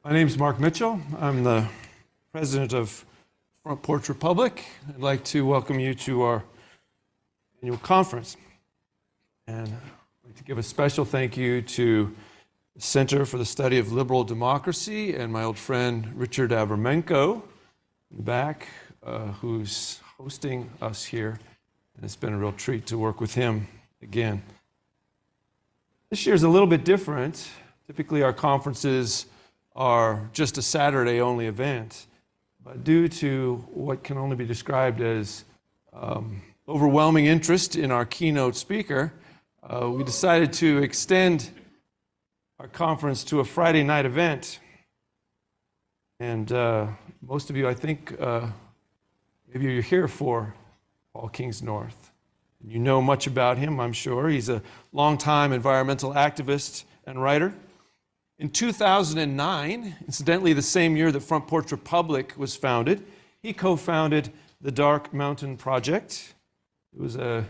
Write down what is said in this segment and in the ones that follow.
My name is Mark Mitchell. I'm the president of Porch Republic. I'd like to welcome you to our annual conference. And I'd like to give a special thank you to the Center for the Study of Liberal Democracy and my old friend Richard Avramenko in the back, who's hosting us here. And it's been a real treat to work with him again. This year's a little bit different. Typically our conferences are just a Saturday-only event. But due to what can only be described as overwhelming interest in our keynote speaker, we decided to extend our conference to a Friday night event. And most of you, I think, maybe you're here for Paul Kingsnorth. You know much about him, I'm sure. He's a longtime environmental activist and writer. In 2009, incidentally the same year that Front Porch Republic was founded, he co-founded the Dark Mountain Project. It was an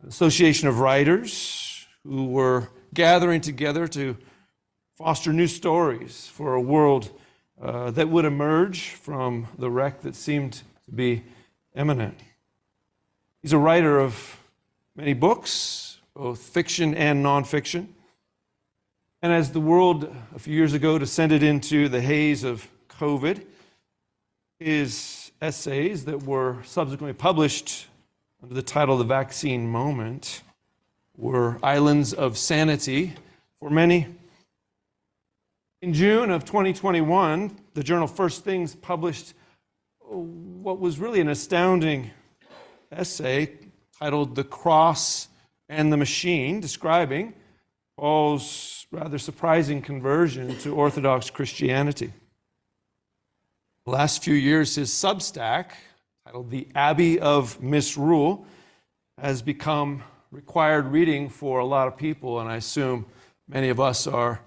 association of writers who were gathering together to foster new stories for a world that would emerge from the wreck that seemed to be imminent. He's a writer of many books, both fiction and nonfiction. And as the world a few years ago descended into the haze of COVID, his essays that were subsequently published under the title The Vaccine Moment were islands of sanity for many. In June of 2021, the journal First Things published what was really an astounding essay titled The Cross and the Machine, describing Paul's rather surprising conversion to Orthodox Christianity. The last few years, his Substack, titled The Abbey of Misrule, has become required reading for a lot of people, and I assume many of us are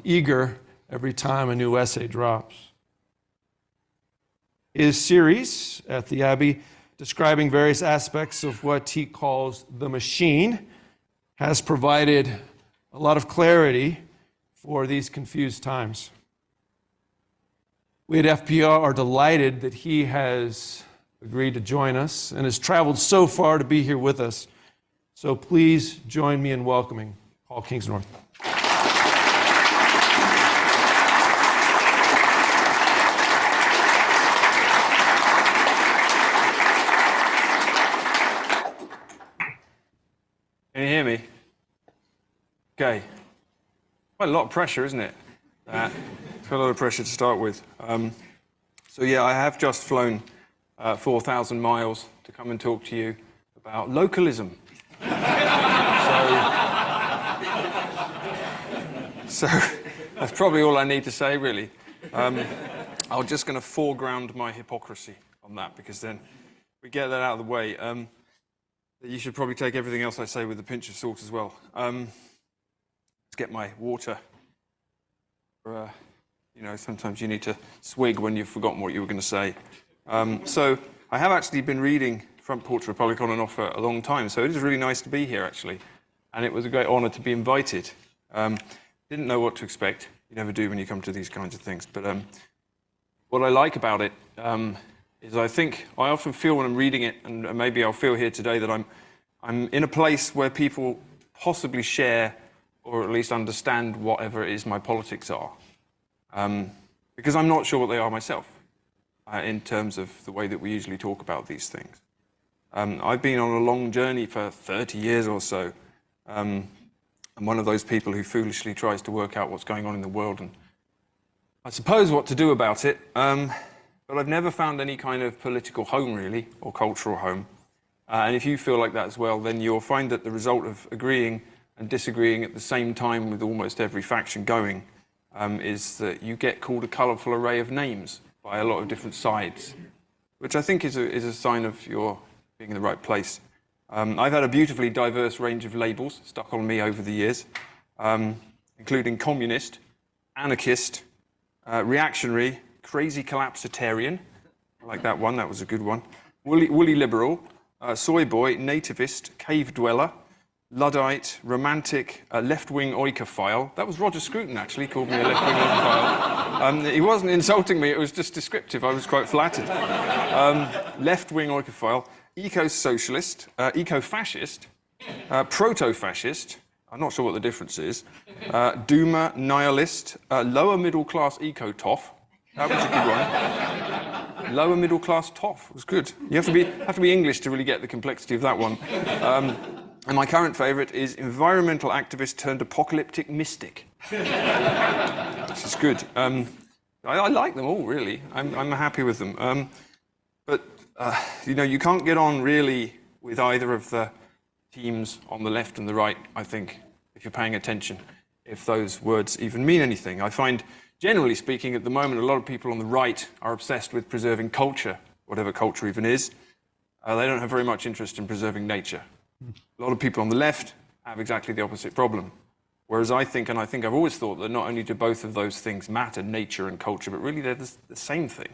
eager every time a new essay drops. His series at the Abbey, describing various aspects of what he calls the machine, has provided a lot of clarity for these confused times. We at FPR are delighted that he has agreed to join us and has traveled so far to be here with us. So please join me in welcoming Paul Kingsnorth. Can you hear me? Okay. Quite a lot of pressure, isn't it? It's quite a lot of pressure to start with. So yeah, I have just flown 4,000 miles to come and talk to you about localism. So that's probably all I need to say, really. I'm just going to foreground my hypocrisy on that, because then we get that out of the way. You should probably take everything else I say with a pinch of salt as well. Let's get my water. Sometimes you need to swig when you've forgotten what you were going to say. So I have actually been reading Front Porch Republic on and off for a long time, so it is really nice to be here, actually. And it was a great honor to be invited. Didn't know what to expect. You never do when you come to these kinds of things. But what I like about it is I often feel when I'm reading it, and maybe I'll feel here today, that I'm in a place where people possibly share or at least understand whatever it is my politics are. Because I'm not sure what they are myself in terms of the way that we usually talk about these things. I've been on a long journey for 30 years or so. I'm one of those people who foolishly tries to work out what's going on in the world and I suppose what to do about it. But I've never found any kind of political home, really, or cultural home. And if you feel like that as well, then you'll find that the result of agreeing and disagreeing at the same time with almost every faction going is that you get called a colourful array of names by a lot of different sides, which I think is a sign of your being in the right place. I've had a beautifully diverse range of labels stuck on me over the years, including communist, anarchist, reactionary, crazy collapsitarian. I like that one, that was a good one. Woolly liberal, soy boy, nativist, cave dweller, Luddite, romantic, left-wing oikophile. That was Roger Scruton, actually, called me a left-wing oikophile. He wasn't insulting me, it was just descriptive. I was quite flattered. Left-wing oikophile, eco-socialist, eco-fascist, proto-fascist, I'm not sure what the difference is, doomer, nihilist, lower middle-class eco-toff. That was a good one. Lower middle-class toff was good. You have to be English to really get the complexity of that one. And my current favourite is environmental activist turned apocalyptic mystic. This is good. I like them all, really. I'm happy with them. But you can't get on really with either of the teams on the left and the right, I think, if you're paying attention, if those words even mean anything. I find, generally speaking, at the moment, a lot of people on the right are obsessed with preserving culture, whatever culture even is. They don't have very much interest in preserving nature. A lot of people on the left have exactly the opposite problem. Whereas I think I've always thought that not only do both of those things matter, nature and culture, but really they're the same thing.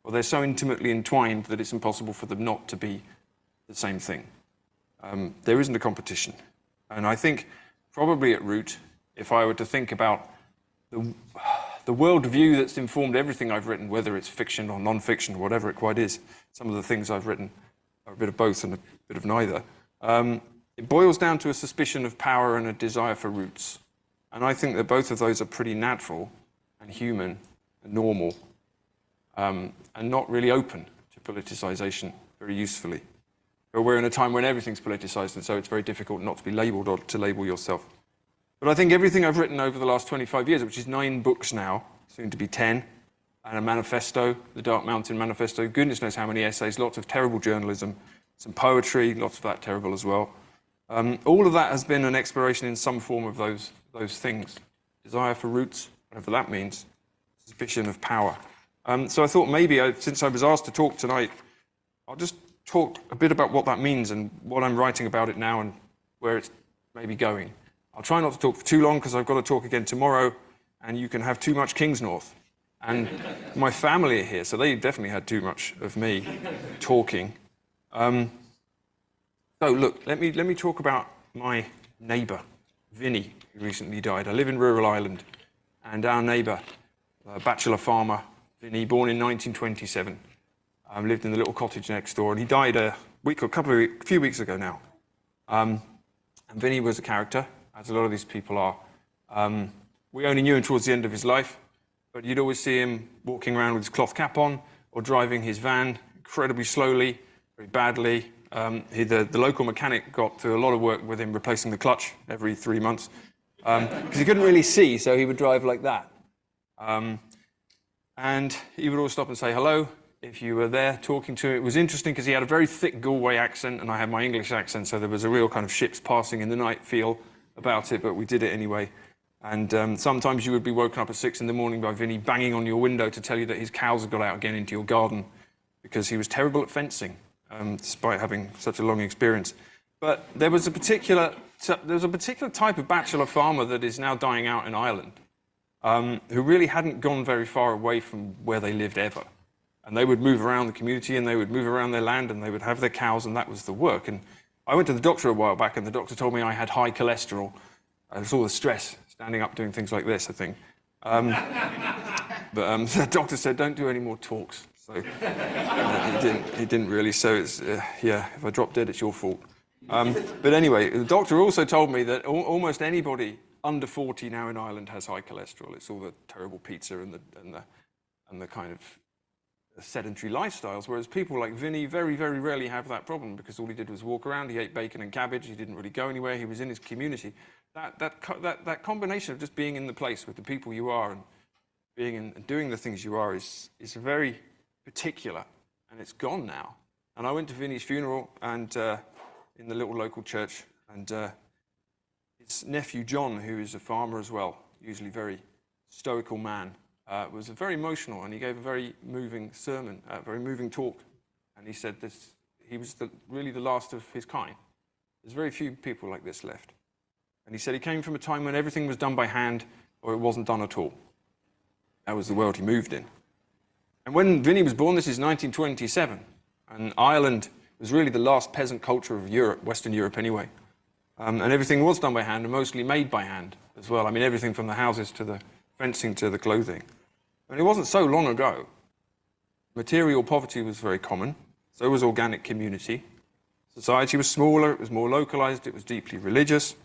Or they're so intimately entwined that it's impossible for them not to be the same thing. There isn't a competition. And I think probably at root, if I were to think about the worldview that's informed everything I've written, whether it's fiction or non-fiction, whatever it quite is, some of the things I've written are a bit of both and a bit of neither. It boils down to a suspicion of power and a desire for roots. And I think that both of those are pretty natural and human and normal, and not really open to politicization very usefully. But we're in a time when everything's politicized, and so it's very difficult not to be labeled or to label yourself. But I think everything I've written over the last 25 years, which is 9 books now, soon to be 10, and a manifesto, the Dark Mountain Manifesto, goodness knows how many essays, lots of terrible journalism, some poetry, lots of that terrible as well. All of that has been an exploration in some form of those things. Desire for roots, whatever that means, suspicion of power. So I thought maybe, since I was asked to talk tonight, I'll just talk a bit about what that means and what I'm writing about it now and where it's maybe going. I'll try not to talk for too long because I've got to talk again tomorrow, and you can have too much Kingsnorth. And my family are here, so they definitely had too much of me talking. So look, let me talk about my neighbour, Vinny, who recently died. I live in rural Ireland, and our neighbour, a bachelor farmer, Vinny, born in 1927, lived in the little cottage next door, and he died a few weeks ago now. And Vinny was a character, as a lot of these people are. We only knew him towards the end of his life, but you'd always see him walking around with his cloth cap on, or driving his van incredibly slowly, very badly. The local mechanic got through a lot of work with him replacing the clutch every 3 months, because he couldn't really see, so he would drive like that. And he would always stop and say hello if you were there talking to him. It was interesting because he had a very thick Galway accent, and I had my English accent, so there was a real kind of ships passing in the night feel about it, but we did it anyway. And sometimes you would be woken up at 6 in the morning by Vinny banging on your window to tell you that his cows had got out again into your garden, because he was terrible at fencing, despite having such a long experience. But there was a particular type of bachelor farmer that is now dying out in Ireland, who really hadn't gone very far away from where they lived ever. And they would move around the community, and they would move around their land, and they would have their cows, and that was the work. And I went to the doctor a while back, and the doctor told me I had high cholesterol. It was all the stress, standing up doing things like this, I think. But the doctor said, don't do any more talks. So he didn't really, so it's, if I drop dead, it's your fault. But anyway, the doctor also told me that almost anybody under 40 now in Ireland has high cholesterol. It's all the terrible pizza and the kind of sedentary lifestyles, whereas people like Vinny very, very rarely have that problem, because all he did was walk around, he ate bacon and cabbage, he didn't really go anywhere, he was in his community. That combination of just being in the place with the people you are and being and doing the things you are is very particular, and it's gone now. And I went to Vinny's funeral, and in the little local church, and his nephew John, who is a farmer as well, usually very stoical man, was very emotional, and he gave a very moving sermon, a very moving talk. And he said he was really the last of his kind. There's very few people like this left. And he said he came from a time when everything was done by hand, or it wasn't done at all. That was the world he moved in. And when Vinny was born, this is 1927, and Ireland was really the last peasant culture of Europe, Western Europe anyway. And everything was done by hand and mostly made by hand as well. I mean, everything from the houses to the fencing to the clothing. And it wasn't so long ago. Material poverty was very common. So was organic community. Society was smaller, it was more localized, it was deeply religious.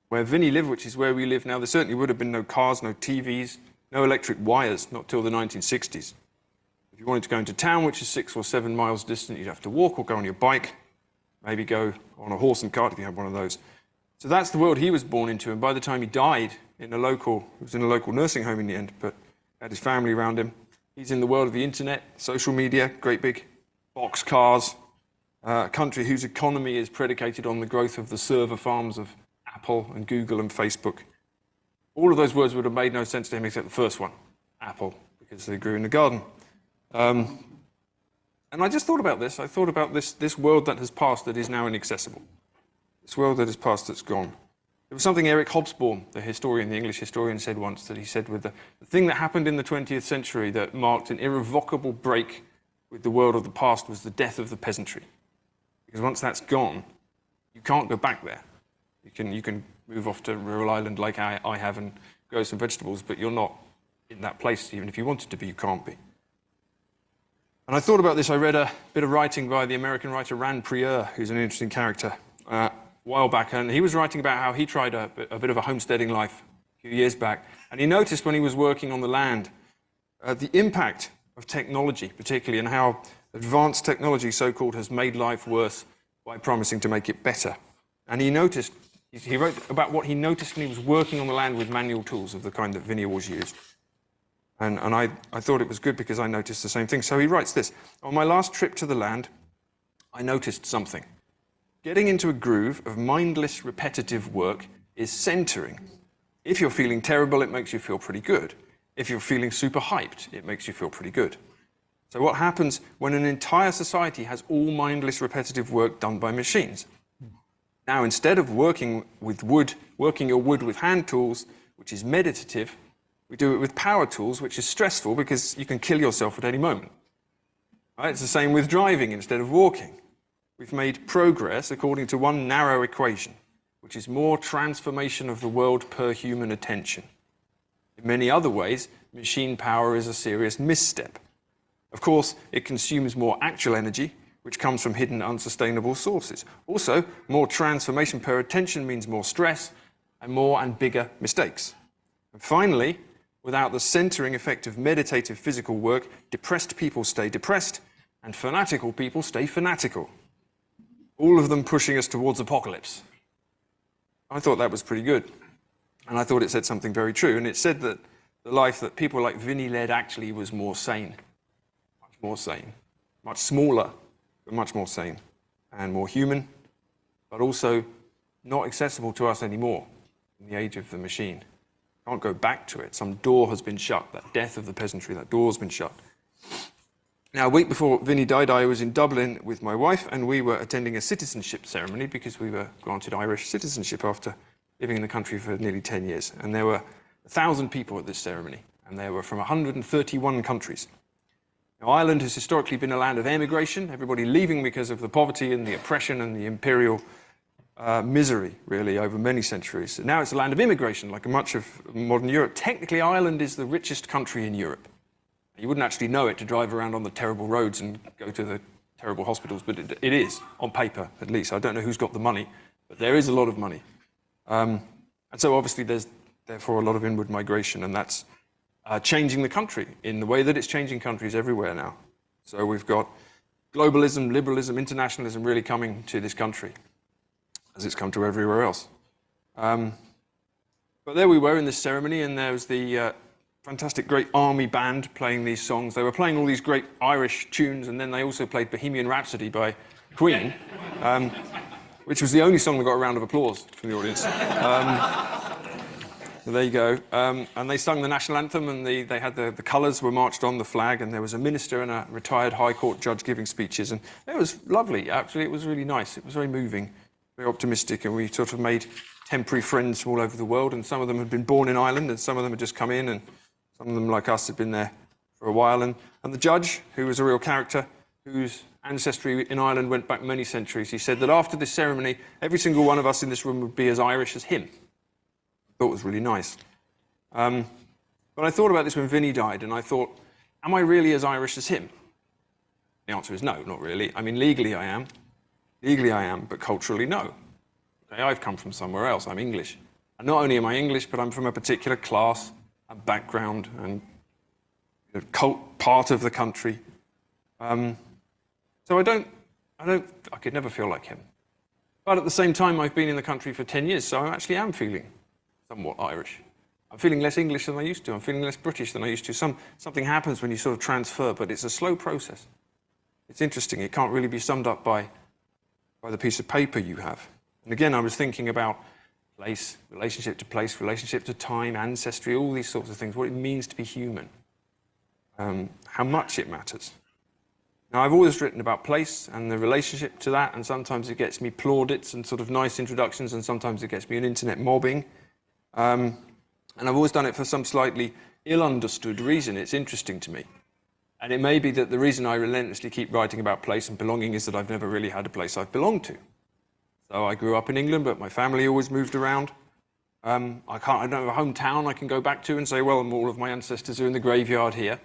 Where Vinny lived, which is where we live now, there certainly would have been no cars, no TVs, no electric wires, not till the 1960s. If you wanted to go into town, which is 6 or 7 miles distant, you'd have to walk or go on your bike, maybe go on a horse and cart if you had one of those. So that's the world he was born into, and by the time he died, he was in a local nursing home in the end, but had his family around him. He's in the world of the internet, social media, great big box cars, a country whose economy is predicated on the growth of the server farms of Apple and Google and Facebook. All of those words would have made no sense to him except the first one, Apple, because they grew in the garden. And I just thought about this. I thought about this world that has passed that is now inaccessible. This world that has passed that's gone. There was something Eric Hobsbawm, the historian, the English historian, said once, that he said with the thing that happened in the 20th century that marked an irrevocable break with the world of the past was the death of the peasantry. Because once that's gone, you can't go back there. You can move off to rural Ireland like I have and grow some vegetables, but you're not in that place. Even if you wanted to be, you can't be. And I thought about this. I read a bit of writing by the American writer Rand Prieur, who's an interesting character, a while back. And he was writing about how he tried a bit of a homesteading life a few years back. And he noticed when he was working on the land the impact of technology, particularly, and how advanced technology, so-called, has made life worse by promising to make it better. And he noticed, he wrote about what he noticed when he was working on the land with manual tools of the kind that Vinny always used. And I thought it was good because I noticed the same thing. So he writes this: on my last trip to the land, I noticed something. Getting into a groove of mindless, repetitive work is centering. If you're feeling terrible, it makes you feel pretty good. If you're feeling super hyped, it makes you feel pretty good. So what happens when an entire society has all mindless, repetitive work done by machines? Now, instead of working your wood with hand tools, which is meditative, we do it with power tools, which is stressful because you can kill yourself at any moment. Right? It's the same with driving instead of walking. We've made progress according to one narrow equation, which is more transformation of the world per human attention. In many other ways, machine power is a serious misstep. Of course, it consumes more actual energy, which comes from hidden, unsustainable sources. Also, more transformation per attention means more stress and more and bigger mistakes. And finally, without the centering effect of meditative physical work, depressed people stay depressed, and fanatical people stay fanatical. All of them pushing us towards apocalypse. I thought that was pretty good. And I thought it said something very true. And it said that the life that people like Vinny led actually was more sane. Much more sane. Much smaller, but much more sane. And more human, but also not accessible to us anymore in the age of the machine. Can't go back to it. Some door has been shut. That death of the peasantry, that door's been shut. Now, a week before Vinny died, I was in Dublin with my wife, and we were attending a citizenship ceremony because we were granted Irish citizenship after living in the country for nearly 10 years. And there were 1,000 people at this ceremony, and they were from 131 countries. Now, Ireland has historically been a land of emigration, everybody leaving because of the poverty and the oppression and the imperial misery, really, over many centuries. Now it's a land of immigration, like much of modern Europe. Technically, Ireland is the richest country in Europe. You wouldn't actually know it to drive around on the terrible roads and go to the terrible hospitals, but it is, on paper at least. I don't know who's got the money, but there is a lot of money. And so obviously there's therefore a lot of inward migration, and that's changing the country in the way that it's changing countries everywhere now. So we've got globalism, liberalism, internationalism really coming to this country, as it's come to everywhere else. But there we were in this ceremony, and there was the fantastic great army band playing these songs. They were playing all these great Irish tunes, and then they also played Bohemian Rhapsody by Queen, which was the only song that got a round of applause from the audience. So there you go. And they sung the national anthem, and they had the colours were marched on the flag, and there was a minister and a retired High Court judge giving speeches, and it was lovely. Actually, it was really nice. It was very moving, very optimistic, and we sort of made temporary friends from all over the world, and some of them had been born in Ireland, and some of them had just come in, and some of them, like us, had been there for a while. And the judge, who was a real character, whose ancestry in Ireland went back many centuries. He said that after this ceremony, every single one of us in this room would be as Irish as him. I thought it was really nice. But I thought about this when Vinny died, and I thought, am I really as Irish as him? The answer is no, not really. I mean, legally I am. Legally I am, but culturally, no. Okay, I've come from somewhere else. I'm English. And not only am I English, but I'm from a particular class, a background, and a part of the country. So I could never feel like him. But at the same time, I've been in the country for 10 years, so I actually am feeling somewhat Irish. I'm feeling less English than I used to. I'm feeling less British than I used to. Something happens when you sort of transfer, but it's a slow process. It's interesting. It can't really be summed up by the piece of paper you have. And again, I was thinking about place, relationship to time, ancestry, all these sorts of things, what it means to be human, how much it matters. Now, I've always written about place and the relationship to that, and sometimes it gets me plaudits and sort of nice introductions, and sometimes it gets me an internet mobbing. And I've always done it for some slightly ill-understood reason. It's interesting to me. And it may be that the reason I relentlessly keep writing about place and belonging is that I've never really had a place I've belonged to. So I grew up in England, but my family always moved around. I don't have a hometown I can go back to and say, well, all of my ancestors are in the graveyard here.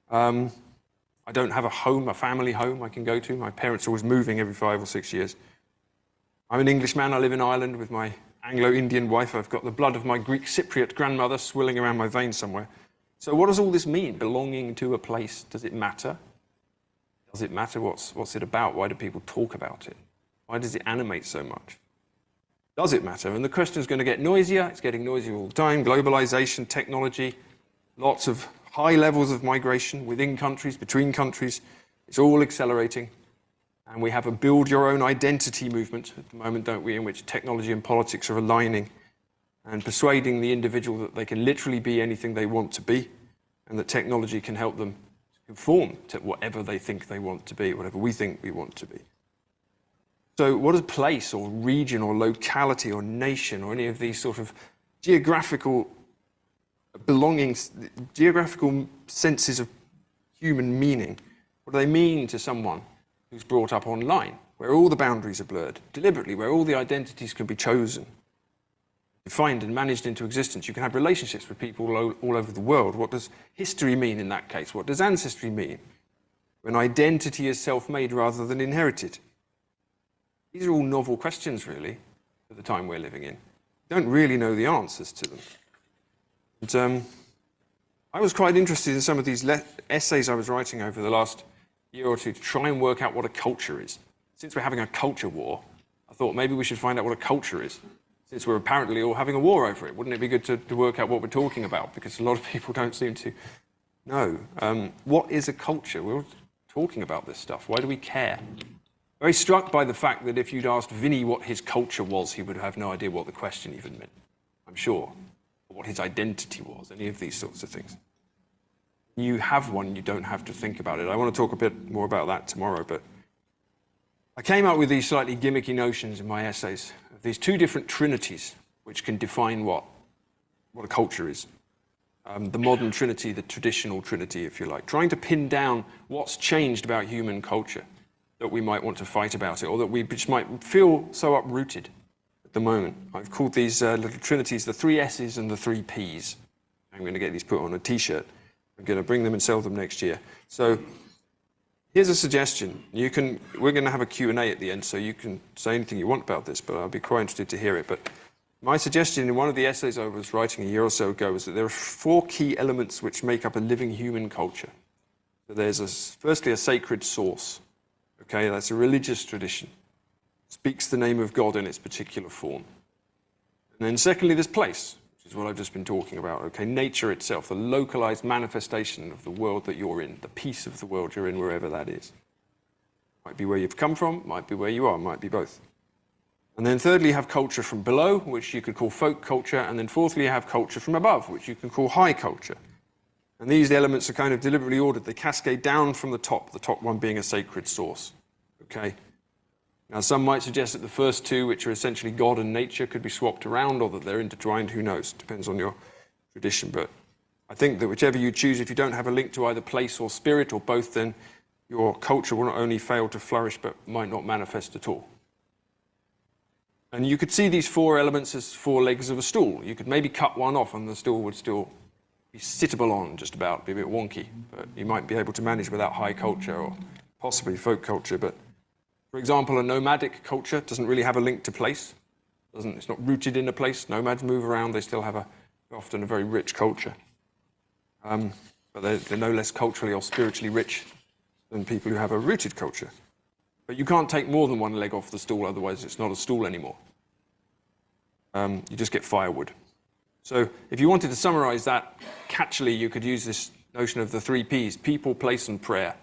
I don't have a home, a family home I can go to. My parents are always moving every 5 or 6 years. I'm an Englishman. I live in Ireland with my Anglo-Indian wife. I've got the blood of my Greek Cypriot grandmother swilling around my veins somewhere. So what does all this mean, belonging to a place? Does it matter? Does it matter? What's it about? Why do people talk about it? Why does it animate so much? Does it matter? And the question is going to get noisier. It's getting noisier all the time. Globalization, technology, lots of high levels of migration within countries, between countries. It's all accelerating. And we have a build your own identity movement at the moment, don't we, in which technology and politics are aligning and persuading the individual that they can literally be anything they want to be, and that technology can help them conform to whatever they think they want to be, whatever we think we want to be. So what does place or region or locality or nation or any of these sort of geographical belongings, geographical senses of human meaning, what do they mean to someone who's brought up online, where all the boundaries are blurred, deliberately, where all the identities can be chosen, defined and managed into existence? You can have relationships with people all over the world. What does history mean in that case? What does ancestry mean? When identity is self-made rather than inherited. These are all novel questions, really, for the time we're living in. We don't really know the answers to them. And I was quite interested in some of these essays I was writing over the last year or two to try and work out what a culture is. Since we're having a culture war, I thought maybe we should find out what a culture is. Since we're apparently all having a war over it, wouldn't it be good to work out what we're talking about? Because a lot of people don't seem to know. What is a culture? We're all talking about this stuff. Why do we care? Very struck by the fact that if you'd asked Vinny what his culture was, he would have no idea what the question even meant, I'm sure, or what his identity was, any of these sorts of things. You have one, you don't have to think about it. I want to talk a bit more about that tomorrow, but I came up with these slightly gimmicky notions in my essays, of these two different trinities which can define what a culture is. The modern trinity, the traditional trinity, if you like, trying to pin down what's changed about human culture, that we might want to fight about it, or that we just might feel so uprooted at the moment. I've called these little trinities the 3 S's and the 3 P's. I'm going to get these put on a t-shirt. I'm going to bring them and sell them next year. So here's a suggestion. We're going to have a Q&A at the end, so you can say anything you want about this, but I'll be quite interested to hear it. But my suggestion in one of the essays I was writing a year or so ago was that there are 4 key elements which make up a living human culture. So there's firstly a sacred source. Okay, that's a religious tradition. Speaks the name of God in its particular form. And then secondly, there's place, which is what I've just been talking about. Okay, nature itself, the localized manifestation of the world that you're in, the piece of the world you're in, wherever that is. Might be where you've come from, might be where you are, might be both. And then thirdly, you have culture from below, which you could call folk culture. And then fourthly, you have culture from above, which you can call high culture. And these elements are kind of deliberately ordered. They cascade down from the top one being a sacred source. Okay? Now, some might suggest that the first 2, which are essentially God and nature, could be swapped around, or that they're intertwined. Who knows? Depends on your tradition. But I think that whichever you choose, if you don't have a link to either place or spirit or both, then your culture will not only fail to flourish, but might not manifest at all. And you could see these four elements as four legs of a stool. You could maybe cut one off and the stool would still be sittable on, just about, be a bit wonky, but you might be able to manage without high culture or possibly folk culture. But for example, a nomadic culture doesn't really have a link to place. It's not rooted in a place. Nomads move around, they still have often a very rich culture. But they're no less culturally or spiritually rich than people who have a rooted culture. But you can't take more than one leg off the stool, otherwise it's not a stool anymore. You just get firewood. So if you wanted to summarize that catchily, you could use this notion of the 3 Ps: people, place, and prayer.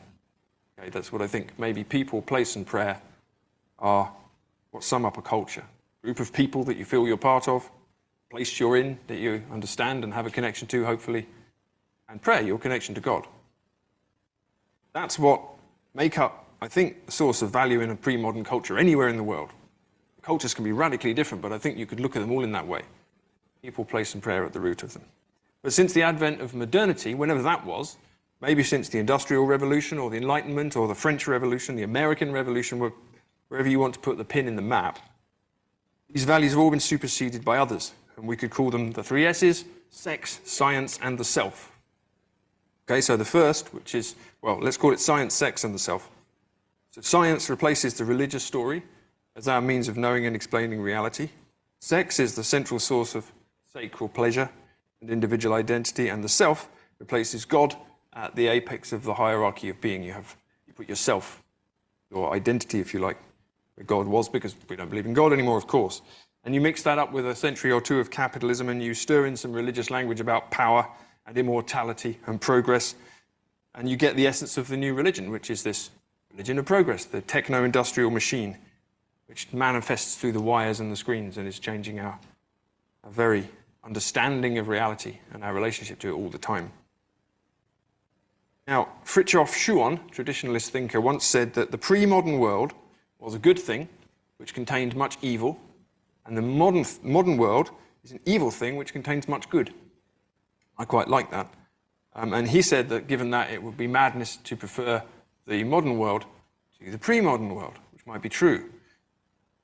Okay, that's what I think. Maybe people, place, and prayer are what sum up a culture. Group of people that you feel you're part of, place you're in, that you understand and have a connection to, hopefully, and prayer, your connection to God. That's what make up, I think, the source of value in a pre-modern culture anywhere in the world. Cultures can be radically different, but I think you could look at them all in that way. People, place, and prayer at the root of them. But since the advent of modernity, whenever that was, maybe since the Industrial Revolution or the Enlightenment or the French Revolution, the American Revolution, wherever you want to put the pin in the map, these values have all been superseded by others, and we could call them the 3 S's: sex, science, and the self. Okay, so the first, which is, well, let's call it science, sex, and the self. So science replaces the religious story as our means of knowing and explaining reality. Sex is the central source of sacral pleasure and individual identity, and the self replaces God at the apex of the hierarchy of being. You put yourself, your identity, if you like, where God was, because we don't believe in God anymore, of course. And you mix that up with a century or two of capitalism, and you stir in some religious language about power and immortality and progress, and you get the essence of the new religion, which is this religion of progress, the techno-industrial machine, which manifests through the wires and the screens and is changing our very understanding of reality and our relationship to it all the time. Now, Fritjof Schuon, traditionalist thinker, once said that the pre-modern world was a good thing, which contained much evil, and the modern world is an evil thing, which contains much good. I quite like that. And he said that given that, it would be madness to prefer the modern world to the pre-modern world, which might be true.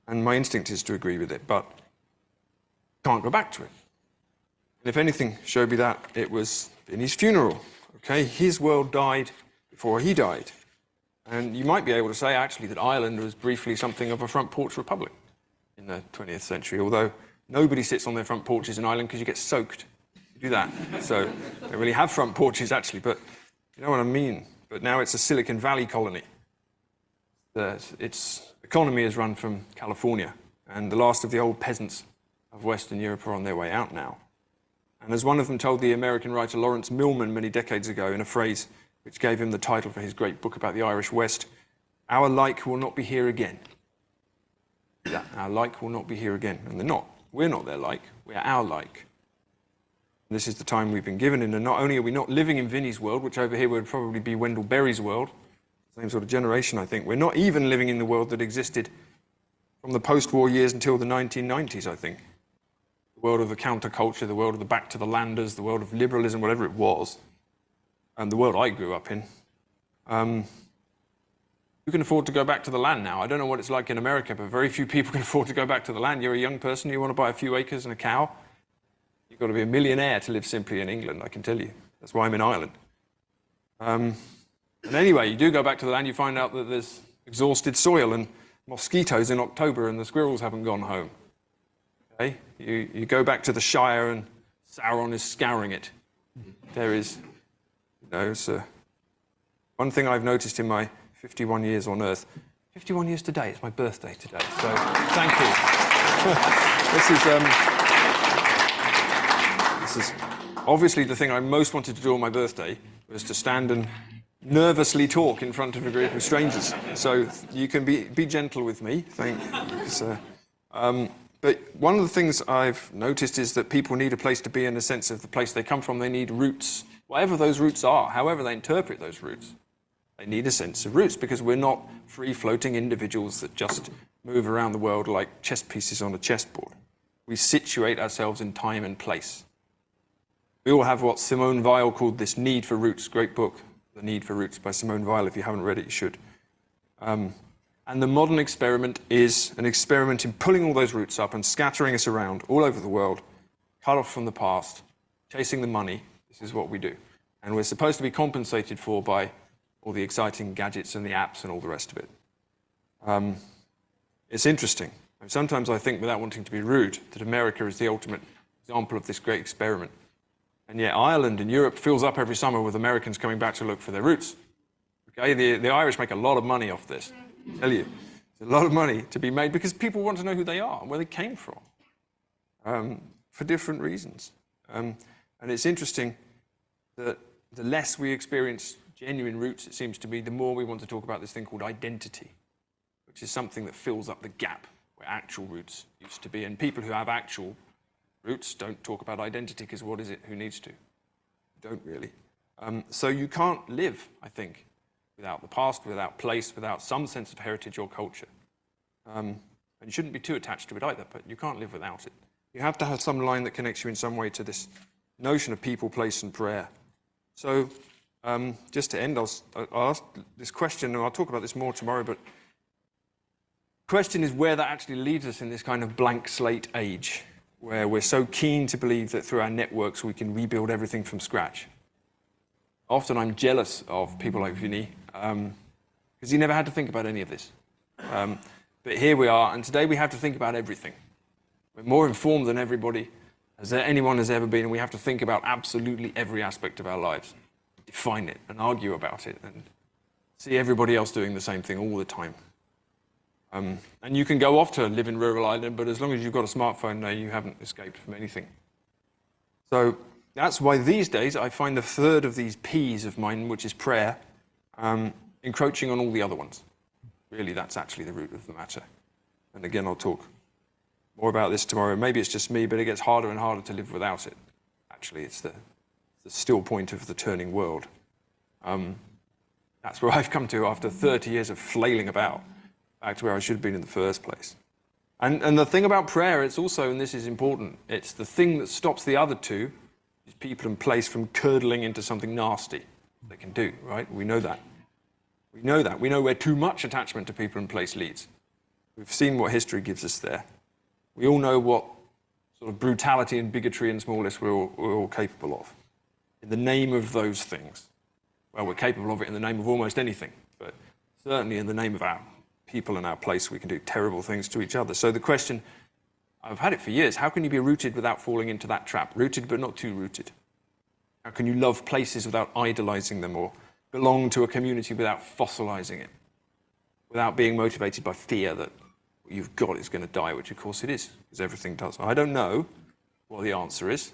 And my instinct is to agree with it, but can't go back to it. And if anything showed me that, it was in his funeral. Okay, his world died before he died. And you might be able to say, actually, that Ireland was briefly something of a front porch republic in the 20th century, although nobody sits on their front porches in Ireland because you get soaked. You do that. So they don't really have front porches, actually, but you know what I mean. But now it's a Silicon Valley colony. Its economy is run from California, and the last of the old peasants of Western Europe are on their way out now. And as one of them told the American writer Lawrence Millman many decades ago in a phrase which gave him the title for his great book about the Irish West, "Our like will not be here again." Yeah, our like will not be here again. And they're not. We're not their like. We're our like. And this is the time we've been given, and not only are we not living in Vinnie's world, which over here would probably be Wendell Berry's world, same sort of generation, I think. We're not even living in the world that existed from the post-war years until the 1990s, I think. The world of the counterculture, the world of the back to the landers, the world of liberalism, whatever it was, and the world I grew up in. Who can afford to go back to the land now? I don't know what it's like in America, but very few people can afford to go back to the land. You're a young person, you want to buy a few acres and a cow. You've got to be a millionaire to live simply in England, I can tell you. That's why I'm in Ireland. And anyway, you do go back to the land, you find out that there's exhausted soil and mosquitoes in October and the squirrels haven't gone home. Okay? You go back to the Shire and Sauron is scouring it. There is, it's one thing I've noticed in my 51 years on Earth. 51 years today, it's my birthday today, so thank you. This is obviously the thing I most wanted to do on my birthday, was to stand and nervously talk in front of a group of strangers. So you can be gentle with me, thanks. But one of the things I've noticed is that people need a place to be in the sense of the place they come from. They need roots, whatever those roots are, however they interpret those roots. They need a sense of roots, because we're not free-floating individuals that just move around the world like chess pieces on a chessboard. We situate ourselves in time and place. We all have what Simone Weil called this need for roots, great book, The Need for Roots by Simone Weil. If you haven't read it, you should. And the modern experiment is an experiment in pulling all those roots up and scattering us around all over the world, cut off from the past, chasing the money. This is what we do. And we're supposed to be compensated for by all the exciting gadgets and the apps and all the rest of it. It's interesting. And sometimes I think, without wanting to be rude, that America is the ultimate example of this great experiment. And yet Ireland and Europe fills up every summer with Americans coming back to look for their roots. Okay? The Irish make a lot of money off this. I tell you, there's a lot of money to be made because people want to know who they are and where they came from for different reasons. And it's interesting that the less we experience genuine roots, it seems to be, the more we want to talk about this thing called identity, which is something that fills up the gap where actual roots used to be. And people who have actual roots don't talk about identity because what is it? Who needs to? Don't really. So you can't live, I think, without the past, without place, without some sense of heritage or culture. And you shouldn't be too attached to it either, but you can't live without it. You have to have some line that connects you in some way to this notion of people, place, and prayer. So just to end, I'll ask this question, and I'll talk about this more tomorrow, but the question is where that actually leaves us in this kind of blank slate age, where we're so keen to believe that through our networks we can rebuild everything from scratch. Often I'm jealous of people like Vinny, because he never had to think about any of this. But here we are, and today we have to think about everything. We're more informed than everybody, as anyone has ever been, and we have to think about absolutely every aspect of our lives, define it, and argue about it, and see everybody else doing the same thing all the time. And you can go off to live in rural Ireland, but as long as you've got a smartphone now, you haven't escaped from anything. So that's why these days I find the third of these P's of mine, which is prayer, encroaching on all the other ones. Really, that's actually the root of the matter. And again, I'll talk more about this tomorrow. Maybe it's just me, but it gets harder and harder to live without it. Actually, it's the still point of the turning world. That's where I've come to after 30 years of flailing about, back to where I should have been in the first place. And the thing about prayer, it's also, and this is important, it's the thing that stops the other two, is people and place, from curdling into something nasty they can do, right? We know that. We know that. We know where too much attachment to people and place leads. We've seen what history gives us there. We all know what sort of brutality and bigotry and smallness we're all capable of. In the name of those things. Well, we're capable of it in the name of almost anything, but certainly in the name of our people and our place, we can do terrible things to each other. So the question, I've had it for years, how can you be rooted without falling into that trap? Rooted but not too rooted. How can you love places without idolizing them, or belong to a community without fossilizing it? Without being motivated by fear that what you've got is going to die, which of course it is, because everything does. I don't know what the answer is,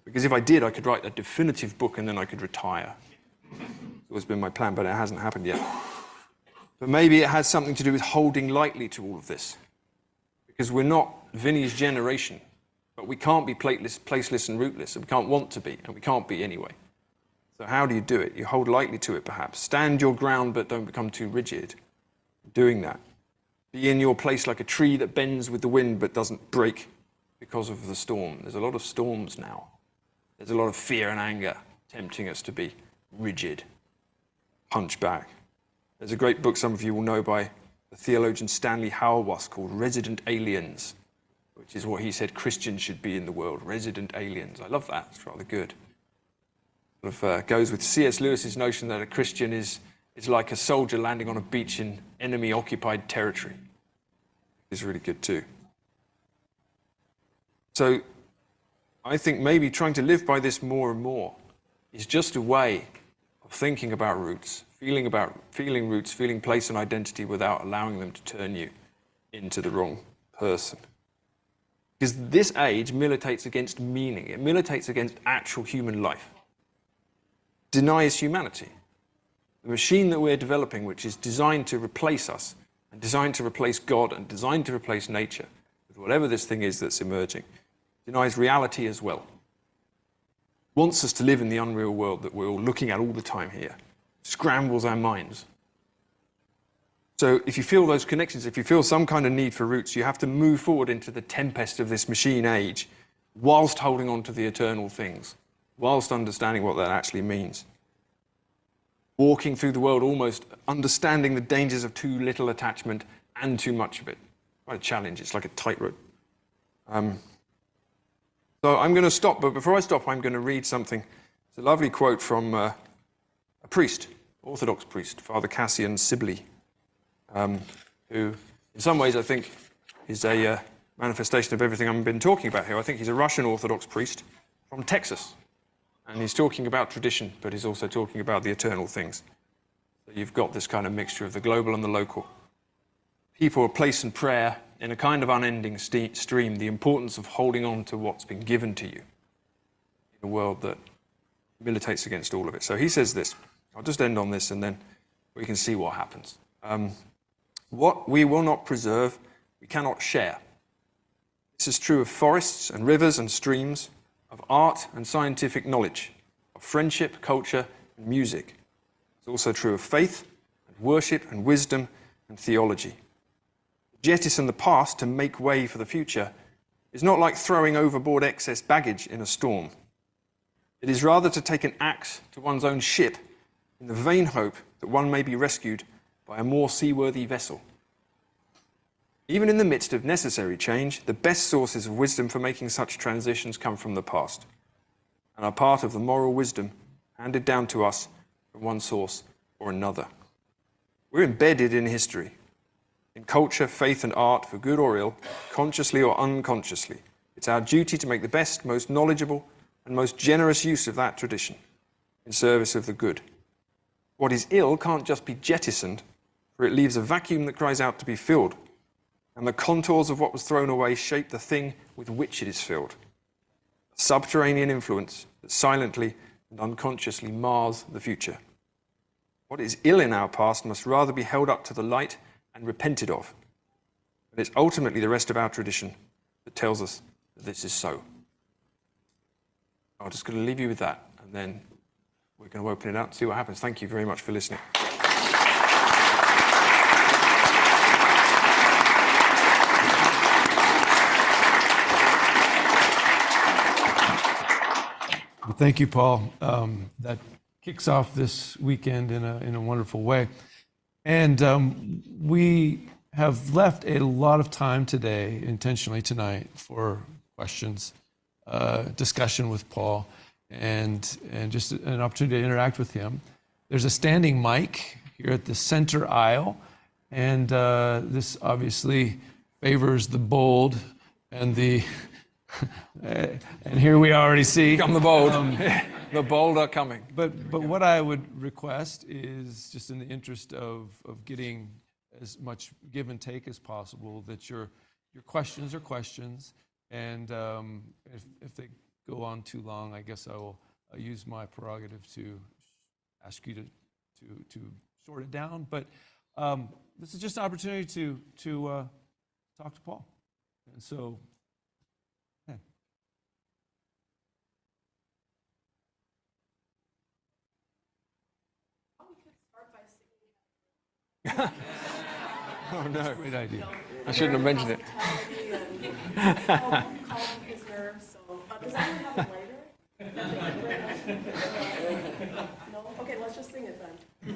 because if I did, I could write a definitive book and then I could retire. It's always been my plan, but it hasn't happened yet. But maybe it has something to do with holding lightly to all of this. Because we're not Vinny's generation, but we can't be placeless and rootless, and we can't want to be, and we can't be anyway. So how do you do it? You hold lightly to it, perhaps. Stand your ground, but don't become too rigid. Doing that. Be in your place like a tree that bends with the wind, but doesn't break because of the storm. There's a lot of storms now. There's a lot of fear and anger tempting us to be rigid, punch back. There's a great book some of you will know by the theologian Stanley Hauerwas called Resident Aliens, which is what he said Christians should be in the world, resident aliens. I love that, it's rather good. Sort of goes with C.S. Lewis's notion that a Christian is like a soldier landing on a beach in enemy-occupied territory. It's really good too. So I think maybe trying to live by this more and more is just a way of thinking about roots, feeling roots, feeling place and identity without allowing them to turn you into the wrong person. Because this age militates against meaning. It militates against actual human life. Denies humanity. The machine that we're developing, which is designed to replace us, and designed to replace God, and designed to replace nature, with whatever this thing is that's emerging, denies reality as well. Wants us to live in the unreal world that we're all looking at all the time here. Scrambles our minds. So if you feel those connections, if you feel some kind of need for roots, you have to move forward into the tempest of this machine age, whilst holding on to the eternal things, whilst understanding what that actually means. walking through the world almost understanding the dangers of too little attachment and too much of it. Quite a challenge. It's like a tightrope. So I'm going to stop, but before I stop, I'm going to read something. It's a lovely quote from a priest, Orthodox priest, Father Cassian Sibley, who in some ways I think is a manifestation of everything I've been talking about here. I think he's a Russian Orthodox priest from Texas. And he's talking about tradition, but he's also talking about the eternal things. So you've got this kind of mixture of the global and the local. People are place and prayer in a kind of unending stream, the importance of holding on to what's been given to you in a world that militates against all of it. So he says this. I'll just end on this and then we can see what happens. What we will not preserve, we cannot share. This is true of forests and rivers and streams, of art and scientific knowledge, of friendship, culture, and music. It's also true of faith and worship and wisdom and theology. Jettison the past to make way for the future is not like throwing overboard excess baggage in a storm. It is rather to take an axe to one's own ship in the vain hope that one may be rescued by a more seaworthy vessel. Even in the midst of necessary change, the best sources of wisdom for making such transitions come from the past and are part of the moral wisdom handed down to us from one source or another. We're embedded in history, in culture, faith, and art, for good or ill, consciously or unconsciously. It's our duty to make the best, most knowledgeable, and most generous use of that tradition in service of the good. What is ill can't just be jettisoned, for it leaves a vacuum that cries out to be filled, and the contours of what was thrown away shape the thing with which it is filled. A subterranean influence that silently and unconsciously mars the future. What is ill in our past must rather be held up to the light and repented of. And it's ultimately the rest of our tradition that tells us that this is so. I'm just going to leave you with that, and then we're going to open it up and see what happens. Thank you very much for listening. Well, thank you, Paul. That kicks off this weekend in a wonderful way. And we have left a lot of time today, intentionally tonight, for questions, discussion with Paul, and just an opportunity to interact with him. There's a standing mic here at the center aisle, and this obviously favors the bold and the and here we already see. Come the bold. The bold are coming. But what I would request is, just in the interest of getting as much give and take as possible, that your questions are questions, and if they go on too long, I guess I'll use my prerogative to ask you to sort it down. But this is just an opportunity to talk to Paul, and so. Oh no, Great idea. I shouldn't have mentioned it. Calm his nerves, so does anyone have it later? No? Okay, let's just sing it then.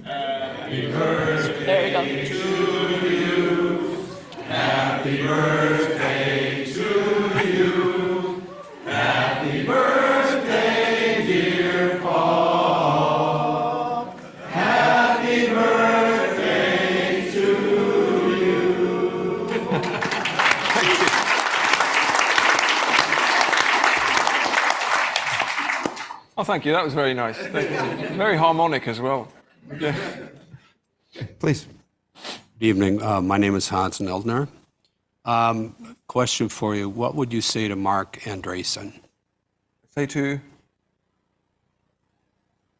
Happy birthday There we go. to you. Happy birthday to you. Happy birthday, dear Paul. Happy birthday to you. Oh, thank you. That was very nice. Thank you. Very harmonic as well. Yeah. Please. Good evening. My name is Hans Neldner. Question for you. What would you say to Mark Andreessen? Say to.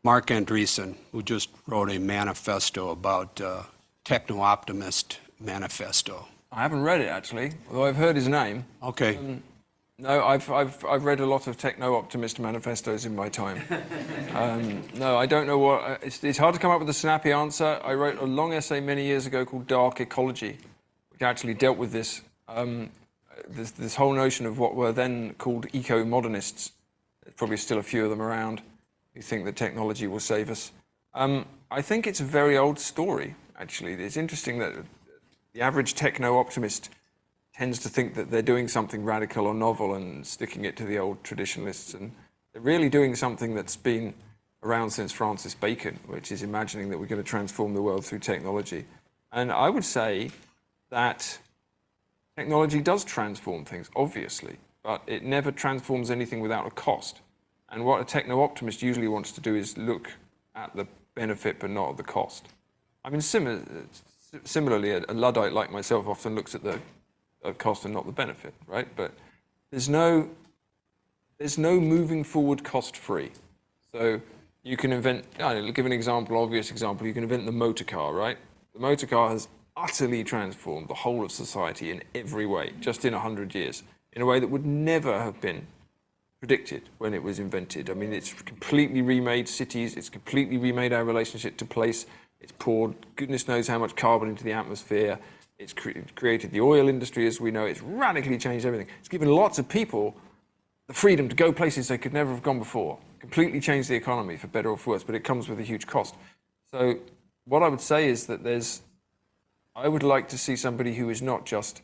Mark Andreessen, who just wrote a manifesto about techno-optimist manifesto. I haven't read it actually, although I've heard his name. Okay. No, I've read a lot of techno-optimist manifestos in my time. No, I don't know what. It's hard to come up with a snappy answer. I wrote a long essay many years ago called Dark Ecology, which actually dealt with this this whole notion of what were then called eco-modernists. There's probably still a few of them around who think that technology will save us. I think it's a very old story, actually. It's interesting that the average techno-optimist tends to think that they're doing something radical or novel and sticking it to the old traditionalists. And they're really doing something that's been around since Francis Bacon, which is imagining that we're going to transform the world through technology. And I would say that technology does transform things, obviously, but it never transforms anything without a cost. And what a techno-optimist usually wants to do is look at the benefit but not at the cost. I mean, similarly, a Luddite like myself often looks at the cost and not the benefit, right? But there's no moving forward cost-free. So you can invent, I'll give an example, obvious example, you can invent the motor car, right? The motor car has utterly transformed the whole of society in every way, just in 100 years, in a way that would never have been predicted when it was invented. I mean, it's completely remade cities, it's completely remade our relationship to place, it's poured goodness knows how much carbon into the atmosphere, it's created the oil industry as we know, it's radically changed everything. It's given lots of people the freedom to go places they could never have gone before, completely changed the economy for better or for worse, but it comes with a huge cost. So what I would say is that I would like to see somebody who is not just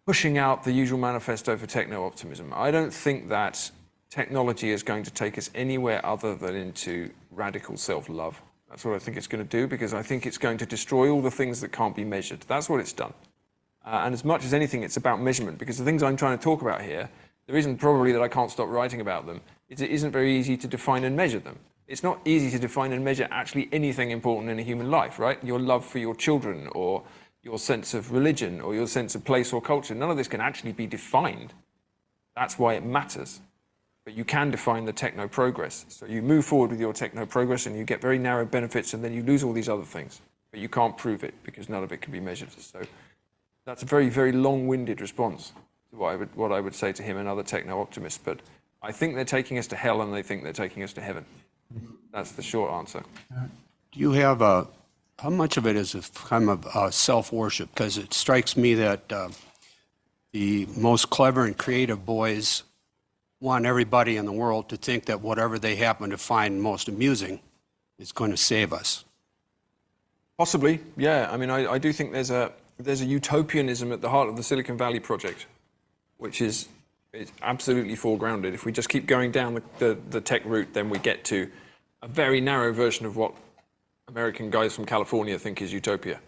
pushing out the usual manifesto for techno-optimism. I don't think that technology is going to take us anywhere other than into radical self-love. That's what I think it's going to do, because I think it's going to destroy all the things that can't be measured. That's what it's done. And as much as anything, it's about measurement, because the things I'm trying to talk about here, the reason probably that I can't stop writing about them is it isn't very easy to define and measure them. It's not easy to define and measure actually anything important in a human life, right? Your love for your children, or your sense of religion, or your sense of place or culture. None of this can actually be defined. That's why it matters. But you can define the techno-progress. So you move forward with your techno-progress and you get very narrow benefits, and then you lose all these other things. But you can't prove it because none of it can be measured. So that's a very, very long-winded response to what I would say to him and other techno-optimists. But I think they're taking us to hell and they think they're taking us to heaven. That's the short answer. Do you have how much of it is a kind of self-worship? Because it strikes me that the most clever and creative boys want everybody in the world to think that whatever they happen to find most amusing is going to save us. Possibly, yeah. I mean, I do think there's a utopianism at the heart of the Silicon Valley project, which is absolutely foregrounded. If we just keep going down the tech route, then we get to a very narrow version of what American guys from California think is utopia,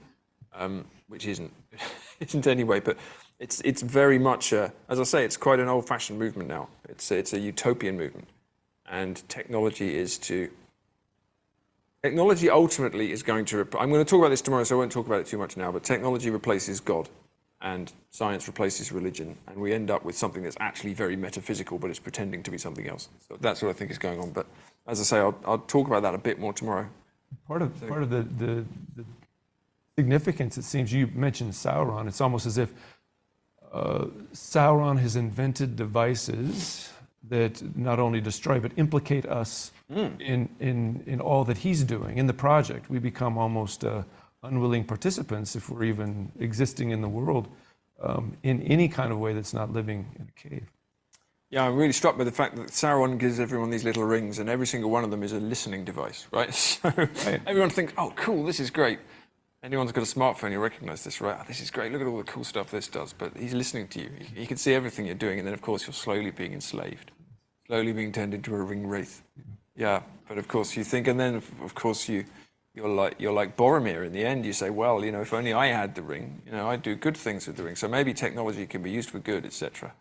which isn't anyway. But it's very much, as I say, it's quite an old-fashioned movement now. It's a utopian movement, and technology ultimately is going to. I'm going to talk about this tomorrow, so I won't talk about it too much now. But technology replaces God, and science replaces religion, and we end up with something that's actually very metaphysical, but it's pretending to be something else. So that's what I think is going on. But as I say, I'll talk about that a bit more tomorrow. Part of the significance, it seems, you mentioned Sauron. It's almost as if Sauron has invented devices that not only destroy but implicate us in all that he's doing in the project. We become almost unwilling participants if we're even existing in the world in any kind of way that's not living in a cave. Yeah, I'm really struck by the fact that Sauron gives everyone these little rings, and every single one of them is a listening device, right? So everyone thinks, oh, cool, this is great. Anyone's got a smartphone, you recognize this, right? Oh, this is great, look at all the cool stuff this does. But he's listening to you. He can see everything you're doing, and then, of course, you're slowly being enslaved, slowly being turned into a ring wraith. Yeah, but of course you think, and then, of course, you're like Boromir in the end. You say, well, if only I had the ring, I'd do good things with the ring. So maybe technology can be used for good, etc.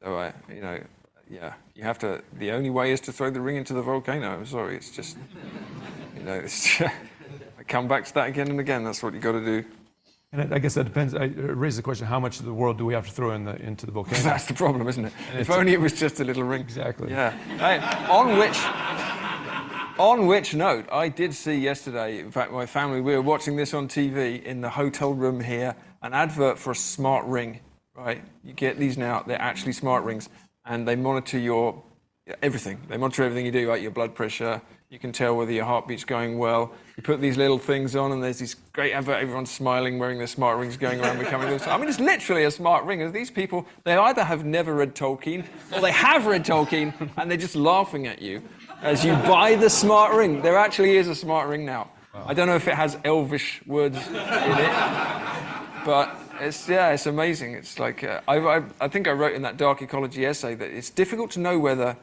So, yeah, you have to, the only way is to throw the ring into the volcano. I'm sorry, it's just, I come back to that again and again. That's what you got to do. And I guess that depends. It raises the question, how much of the world do we have to throw into the volcano? That's the problem, isn't it? If only it was just a little ring. Exactly. Yeah. Hey, on which note, I did see yesterday, in fact, my family, we were watching this on TV in the hotel room here, an advert for a smart ring, right? You get these now, they're actually smart rings, and they monitor your Yeah, everything. They monitor everything you do, like your blood pressure. You can tell whether your heartbeat's going well. You put these little things on, and there's this great advert. Everyone's smiling, wearing their smart rings, going around becoming. I mean, it's literally a smart ring. And these people, they either have never read Tolkien, or they have read Tolkien, and they're just laughing at you as you buy the smart ring. There actually is a smart ring now. Wow. I don't know if it has Elvish words in it, but it's amazing. It's like I think I wrote in that dark ecology essay that it's difficult to know whether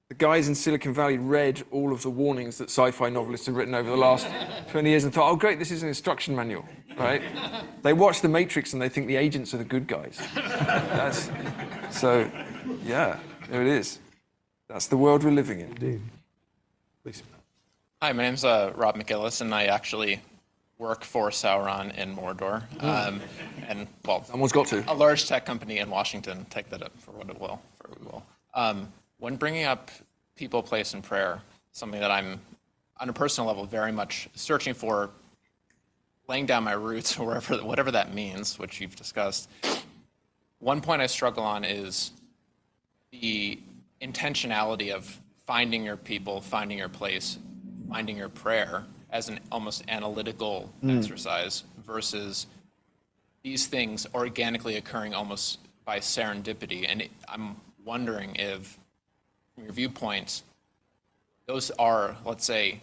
the guys in Silicon Valley read all of the warnings that sci-fi novelists have written over the last 20 years and thought, oh great, this is an instruction manual, right? They watch The Matrix and they think the agents are the good guys. Yeah, there it is. That's the world we're living in. Indeed. Please. Hi, my name's Rob McGillis, and I actually work for Sauron in Mordor. And, well, Someone's got to. a large tech company in Washington. Take that up for what it will. When bringing up people, place, and prayer, something that I'm, on a personal level, very much searching for, laying down my roots, or whatever that means, which you've discussed. One point I struggle on is the intentionality of finding your people, finding your place, finding your prayer as an almost analytical exercise versus these things organically occurring almost by serendipity. And I'm wondering if, from your viewpoint, those are, let's say,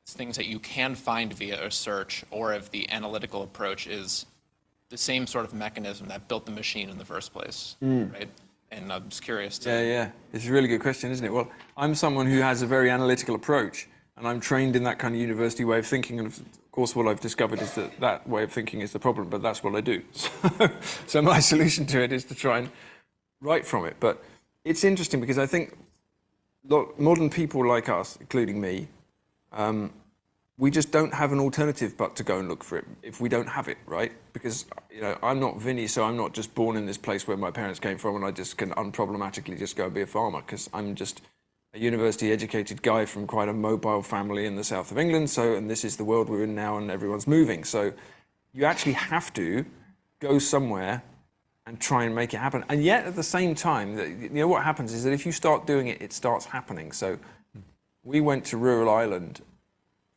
things that you can find via a search, or if the analytical approach is the same sort of mechanism that built the machine in the first place, right? And I'm just curious to... Yeah. It's a really good question, isn't it? Well, I'm someone who has a very analytical approach, and I'm trained in that kind of university way of thinking, and of course what I've discovered is that way of thinking is the problem, but that's what I do. So my solution to it is to try and write from it. But it's interesting because I think modern people like us, including me, we just don't have an alternative but to go and look for it if we don't have it, right? Because I'm not Vinny, so I'm not just born in this place where my parents came from and I just can unproblematically just go and be a farmer, because I'm just a university-educated guy from quite a mobile family in the south of England. And this is the world we're in now, and everyone's moving. So you actually have to go somewhere and try and make it happen. And yet, at the same time, what happens is that if you start doing it, it starts happening. So we went to rural Ireland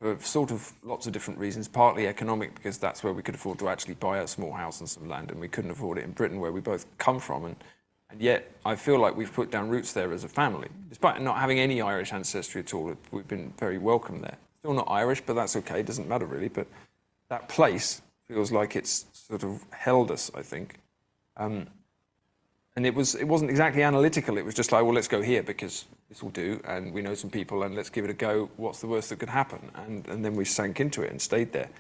for sort of lots of different reasons, partly economic, because that's where we could afford to actually buy a small house and some land, and we couldn't afford it in Britain, where we both come from. And yet, I feel like we've put down roots there as a family. Despite not having any Irish ancestry at all, we've been very welcome there. Still not Irish, but that's okay, it doesn't matter really. But that place feels like it's sort of held us, I think. And it wasn't exactly analytical, it was just like, well, let's go here because this will do, and we know some people, and let's give it a go. What's the worst that could happen? And then we sank into it and stayed there.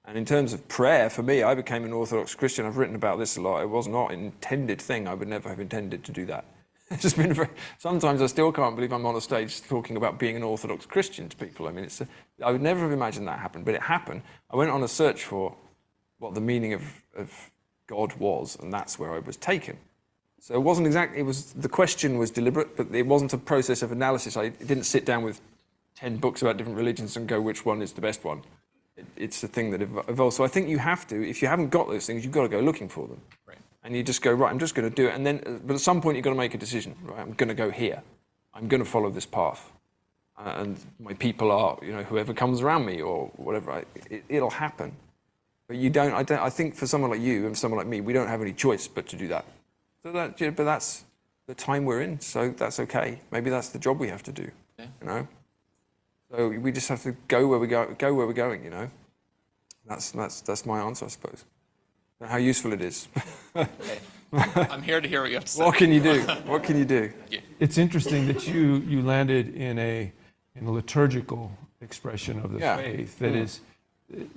And in terms of prayer, for me, I became an Orthodox Christian. I've written about this a lot. It was not an intended thing. I would never have intended to do that. It's just been sometimes I still can't believe I'm on a stage talking about being an Orthodox Christian to people. I mean, I would never have imagined that happened, but it happened. I went on a search for what the meaning of God was, and that's where I was taken. So it wasn't exactly, the question was deliberate, but it wasn't a process of analysis. I didn't sit down with 10 books about different religions and go, which one is the best one? It's the thing that evolves. So I think you have to, if you haven't got those things, you've got to go looking for them. Right. And you just go, right, I'm just going to do it. And then, but at some point you've got to make a decision, right? I'm going to go here. I'm going to follow this path. And my people are, whoever comes around me or whatever, it'll happen. But I think for someone like you and someone like me, we don't have any choice but to do that. So but that's the time we're in, so that's okay. Maybe that's the job we have to do, So we just have to go where we're going, That's my answer, I suppose. And how useful it is. I'm here to hear what you have to say. What can you do? What can you do? It's interesting that you landed in a liturgical expression of the faith that is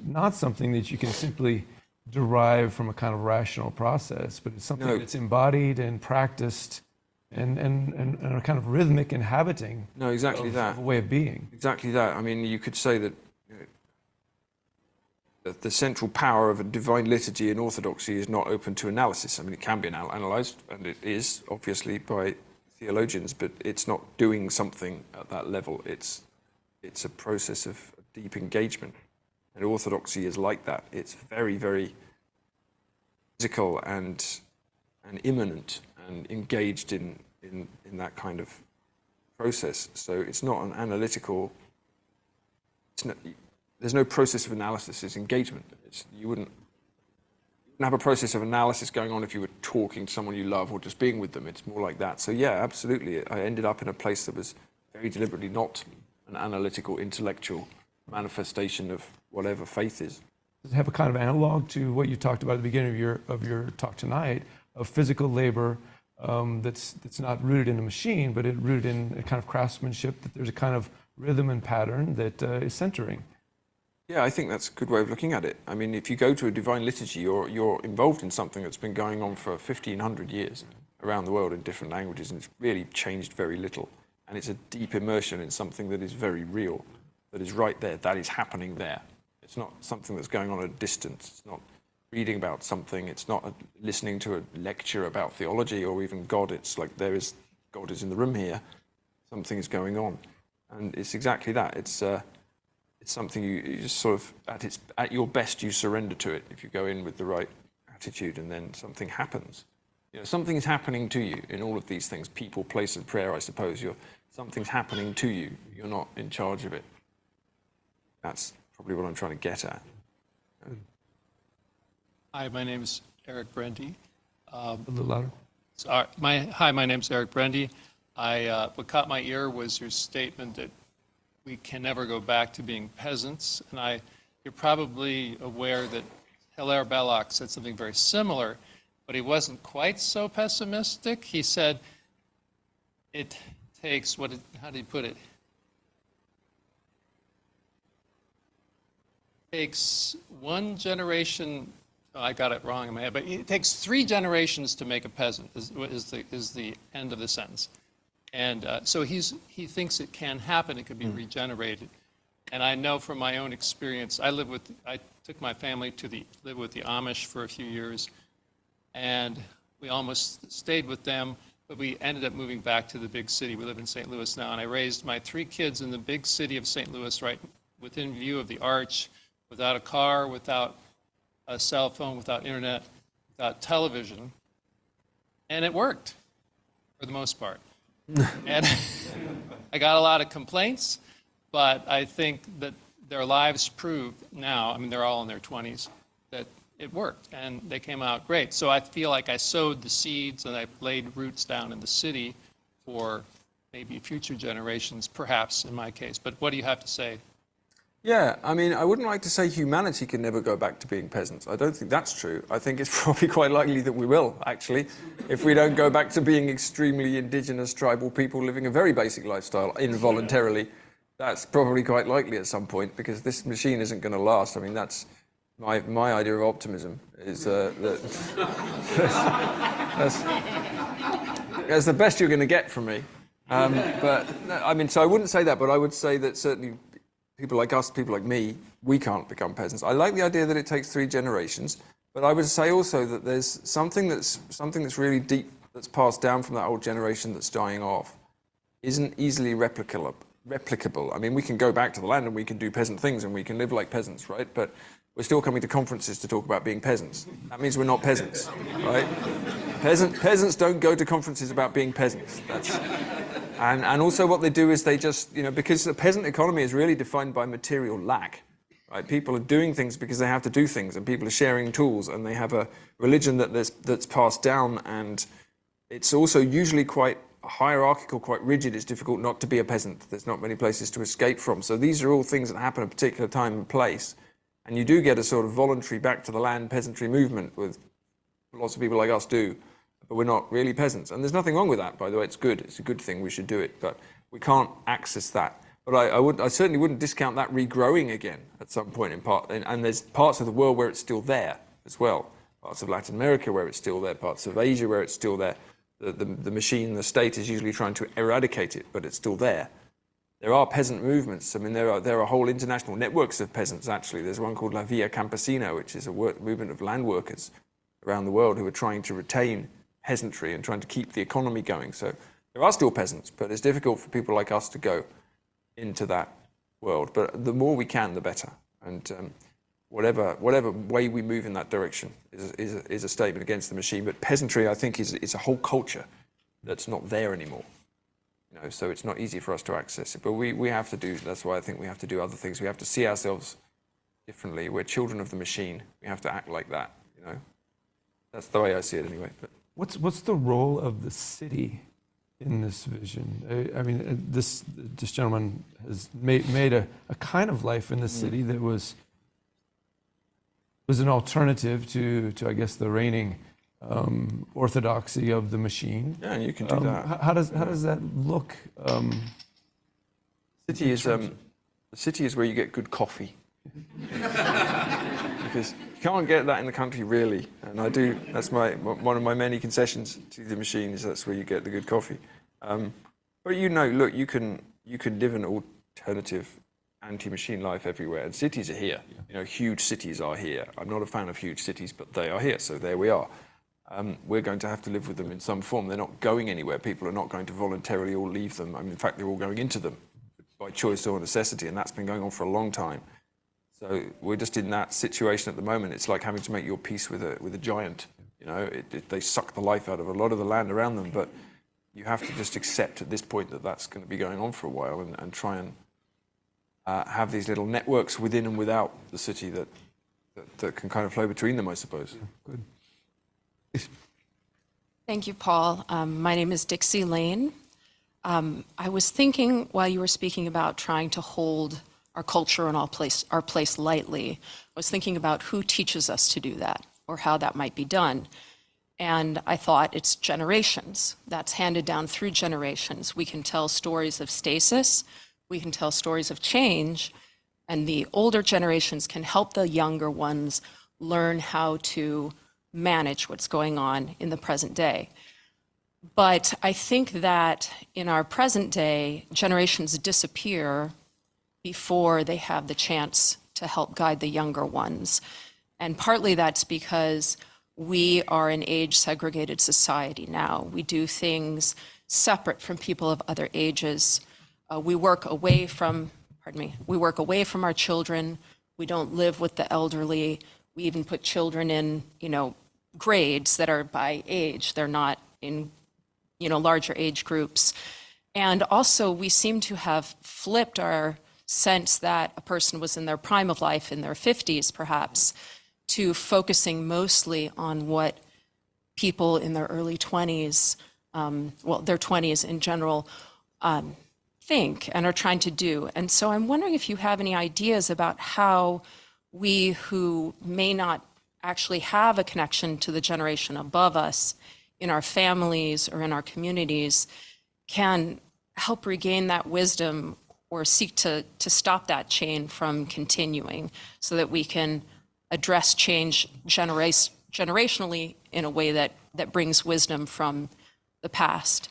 not something that you can simply derive from a kind of rational process, but it's something that's embodied and practiced and a kind of rhythmic inhabiting exactly that. Of a way of being. Exactly that. I mean, you could say that the central power of a divine liturgy in Orthodoxy is not open to analysis. I mean, it can be analysed, and it is, obviously, by theologians, but it's not doing something at that level. It's a process of deep engagement. And Orthodoxy is like that. It's very, very physical and immanent and engaged in that kind of process. So it's not an analytical, there's no process of analysis, it's engagement. You wouldn't have a process of analysis going on if you were talking to someone you love or just being with them. It's more like that. So yeah, absolutely. I ended up in a place that was very deliberately not an analytical, intellectual manifestation of whatever faith is. Does it have a kind of analog to what you talked about at the beginning of your talk tonight, of physical labor that's not rooted in a machine, but it rooted in a kind of craftsmanship, that there's a kind of rhythm and pattern that is centering? Yeah, I think that's a good way of looking at it. I mean, if you go to a divine liturgy, you're involved in something that's been going on for 1,500 years around the world in different languages, and it's really changed very little. And it's a deep immersion in something that is very real, that is right there, that is happening there. It's not something that's going on at a distance. It's not reading about something. It's not listening to a lecture about theology or even God. It's like God is in the room here. Something is going on. And it's exactly that. It's something you just sort of, at your best, you surrender to it if you go in with the right attitude, and then something happens. You know, something is happening to you in all of these things. People, place, and prayer, I suppose. Something's happening to you. You're not in charge of it. That's probably what I'm trying to get at. Hi, my name is Eric Brendy. A little louder. Hi, my name is Eric Brendy. What caught my ear was your statement that we can never go back to being peasants. And you're probably aware that Hilaire Belloc said something very similar, but he wasn't quite so pessimistic. He said it takes, how did he put it? Takes one generation, I got it wrong in my head, but it takes 3 generations to make a peasant, is the end of the sentence. And so he thinks it can happen, it could be regenerated. And I know from my own experience, I took my family to live with the Amish for a few years, and we almost stayed with them, but we ended up moving back to the big city. We live in St. Louis now, and I raised my 3 kids in the big city of St. Louis, right within view of the Arch, without a car, without a cell phone, without internet, without television. And it worked, for the most part. And I got a lot of complaints, but I think that their lives prove now, I mean, they're all in their 20s, that it worked, and they came out great. So I feel like I sowed the seeds, and I laid roots down in the city for maybe future generations, perhaps, in my case. But what do you have to say? Yeah, I mean, I wouldn't like to say humanity can never go back to being peasants. I don't think that's true. I think it's probably quite likely that we will, actually, if we don't go back to being extremely indigenous tribal people living a very basic lifestyle involuntarily. That's probably quite likely at some point, because this machine isn't going to last. I mean, that's my idea of optimism, is that's the best you're going to get from me. But, I mean, so I wouldn't say that, but I would say that certainly people like us, people like me, we can't become peasants. I like the idea that it takes 3 generations, but I would say also that there's something that's really deep, that's passed down from that old generation that's dying off, isn't easily replicable. I mean, we can go back to the land and we can do peasant things and we can live like peasants, right? But we're still coming to conferences to talk about being peasants. That means we're not peasants, right? Peasants don't go to conferences about being peasants. And also what they do is they just, because the peasant economy is really defined by material lack, right? People are doing things because they have to do things, and people are sharing tools, and they have a religion that's passed down, and it's also usually quite hierarchical, quite rigid. It's difficult not to be a peasant. There's not many places to escape from. So these are all things that happen at a particular time and place, and you do get a sort of voluntary back to the land peasantry movement, with lots of people like us do. But we're not really peasants. And there's nothing wrong with that, by the way. It's good. It's a good thing. We should do it. But we can't access that. But I certainly wouldn't discount that regrowing again at some point in part. And there's parts of the world where it's still there as well. Parts of Latin America where it's still there. Parts of Asia where it's still there. The machine, the state is usually trying to eradicate it, but it's still there. There are peasant movements. I mean, there are whole international networks of peasants, actually. There's one called La Via Campesina, which is a movement of land workers around the world who are trying to retain peasantry and trying to keep the economy going. So there are still peasants, but it's difficult for people like us to go into that world. But the more we can, the better. And whatever way we move in that direction is a statement against the machine. But peasantry, I think, is a whole culture that's not there anymore. You know, so it's not easy for us to access it. But we have to do. That's why I think we have to do other things. We have to see ourselves differently. We're children of the machine. We have to act like that. You know, that's the way I see it anyway. But What's the role of the city in this vision? I mean, this gentleman has made a kind of life in the city that was an alternative to I guess the reigning orthodoxy of the machine. yeah, you can do that. How does that look? City is the city is where you get good coffee. Because you can't get that in the country really, and I do. That's one of my many concessions to the machine is that's where you get the good coffee. But you know, look, you can live an alternative, anti-machine life everywhere, and cities are here. You know, huge cities are here. I'm not a fan of huge cities, but they are here, so there we are. We're going to have to live with them in some form. They're not going anywhere. People are not going to voluntarily all leave them. I mean, in fact, they're all going into them by choice or necessity, and that's been going on for a long time. So we're just in that situation at the moment. It's like having to make your peace with a giant. You know, they suck the life out of a lot of the land around them, but you have to just accept at this point that that's going to be going on for a while, and try and have these little networks within and without the city that can kind of flow between them, I suppose. Good. Thank you, Paul. My name is Dixie Lane. I was thinking while you were speaking about trying to hold our culture and our place lightly, I was thinking about who teaches us to do that or how that might be done. And I thought it's generations. That's handed down through generations. We can tell stories of stasis, we can tell stories of change, and the older generations can help the younger ones learn how to manage what's going on in the present day. But I think that in our present day, generations disappear before they have the chance to help guide the younger ones. And partly that's because we are an age-segregated society now. We do things separate from people of other ages. We work away from our children. We don't live with the elderly. We even put children in, grades that are by age. They're not in, larger age groups. And also, we seem to have flipped our sense that a person was in their prime of life, in their 50s perhaps, to focusing mostly on what people in their early 20s, their 20s in general, think and are trying to do. And so I'm wondering if you have any ideas about how we who may not actually have a connection to the generation above us in our families or in our communities can help regain that wisdom or seek to stop that chain from continuing so that we can address change generationally in a way that brings wisdom from the past.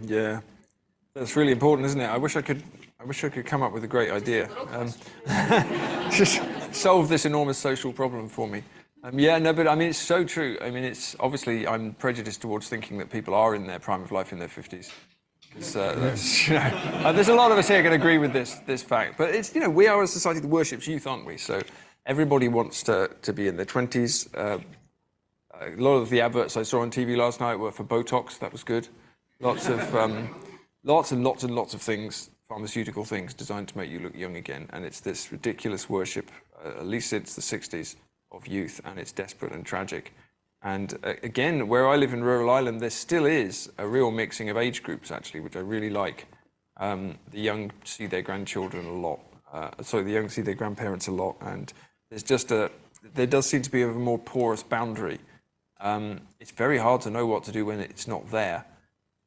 Yeah, that's really important, isn't it? I wish I could come up with a great idea. Just solve this enormous social problem for me. But I mean, it's so true. I mean, it's obviously I'm prejudiced towards thinking that people are in their prime of life in their 50s. There's a lot of us here can agree with this fact. But it's we are a society that worships youth, aren't we? So everybody wants to be in their 20s. A lot of the adverts I saw on TV last night were for Botox. That was good. Lots and lots of things, pharmaceutical things designed to make you look young again. And it's this ridiculous worship, at least since the 60s, of youth, and it's desperate and tragic. And again, where I live in rural Ireland, there still is a real mixing of age groups, actually, which I really like. The young see their grandchildren a lot. The young see their grandparents a lot. And there does seem to be a more porous boundary. It's very hard to know what to do when it's not there,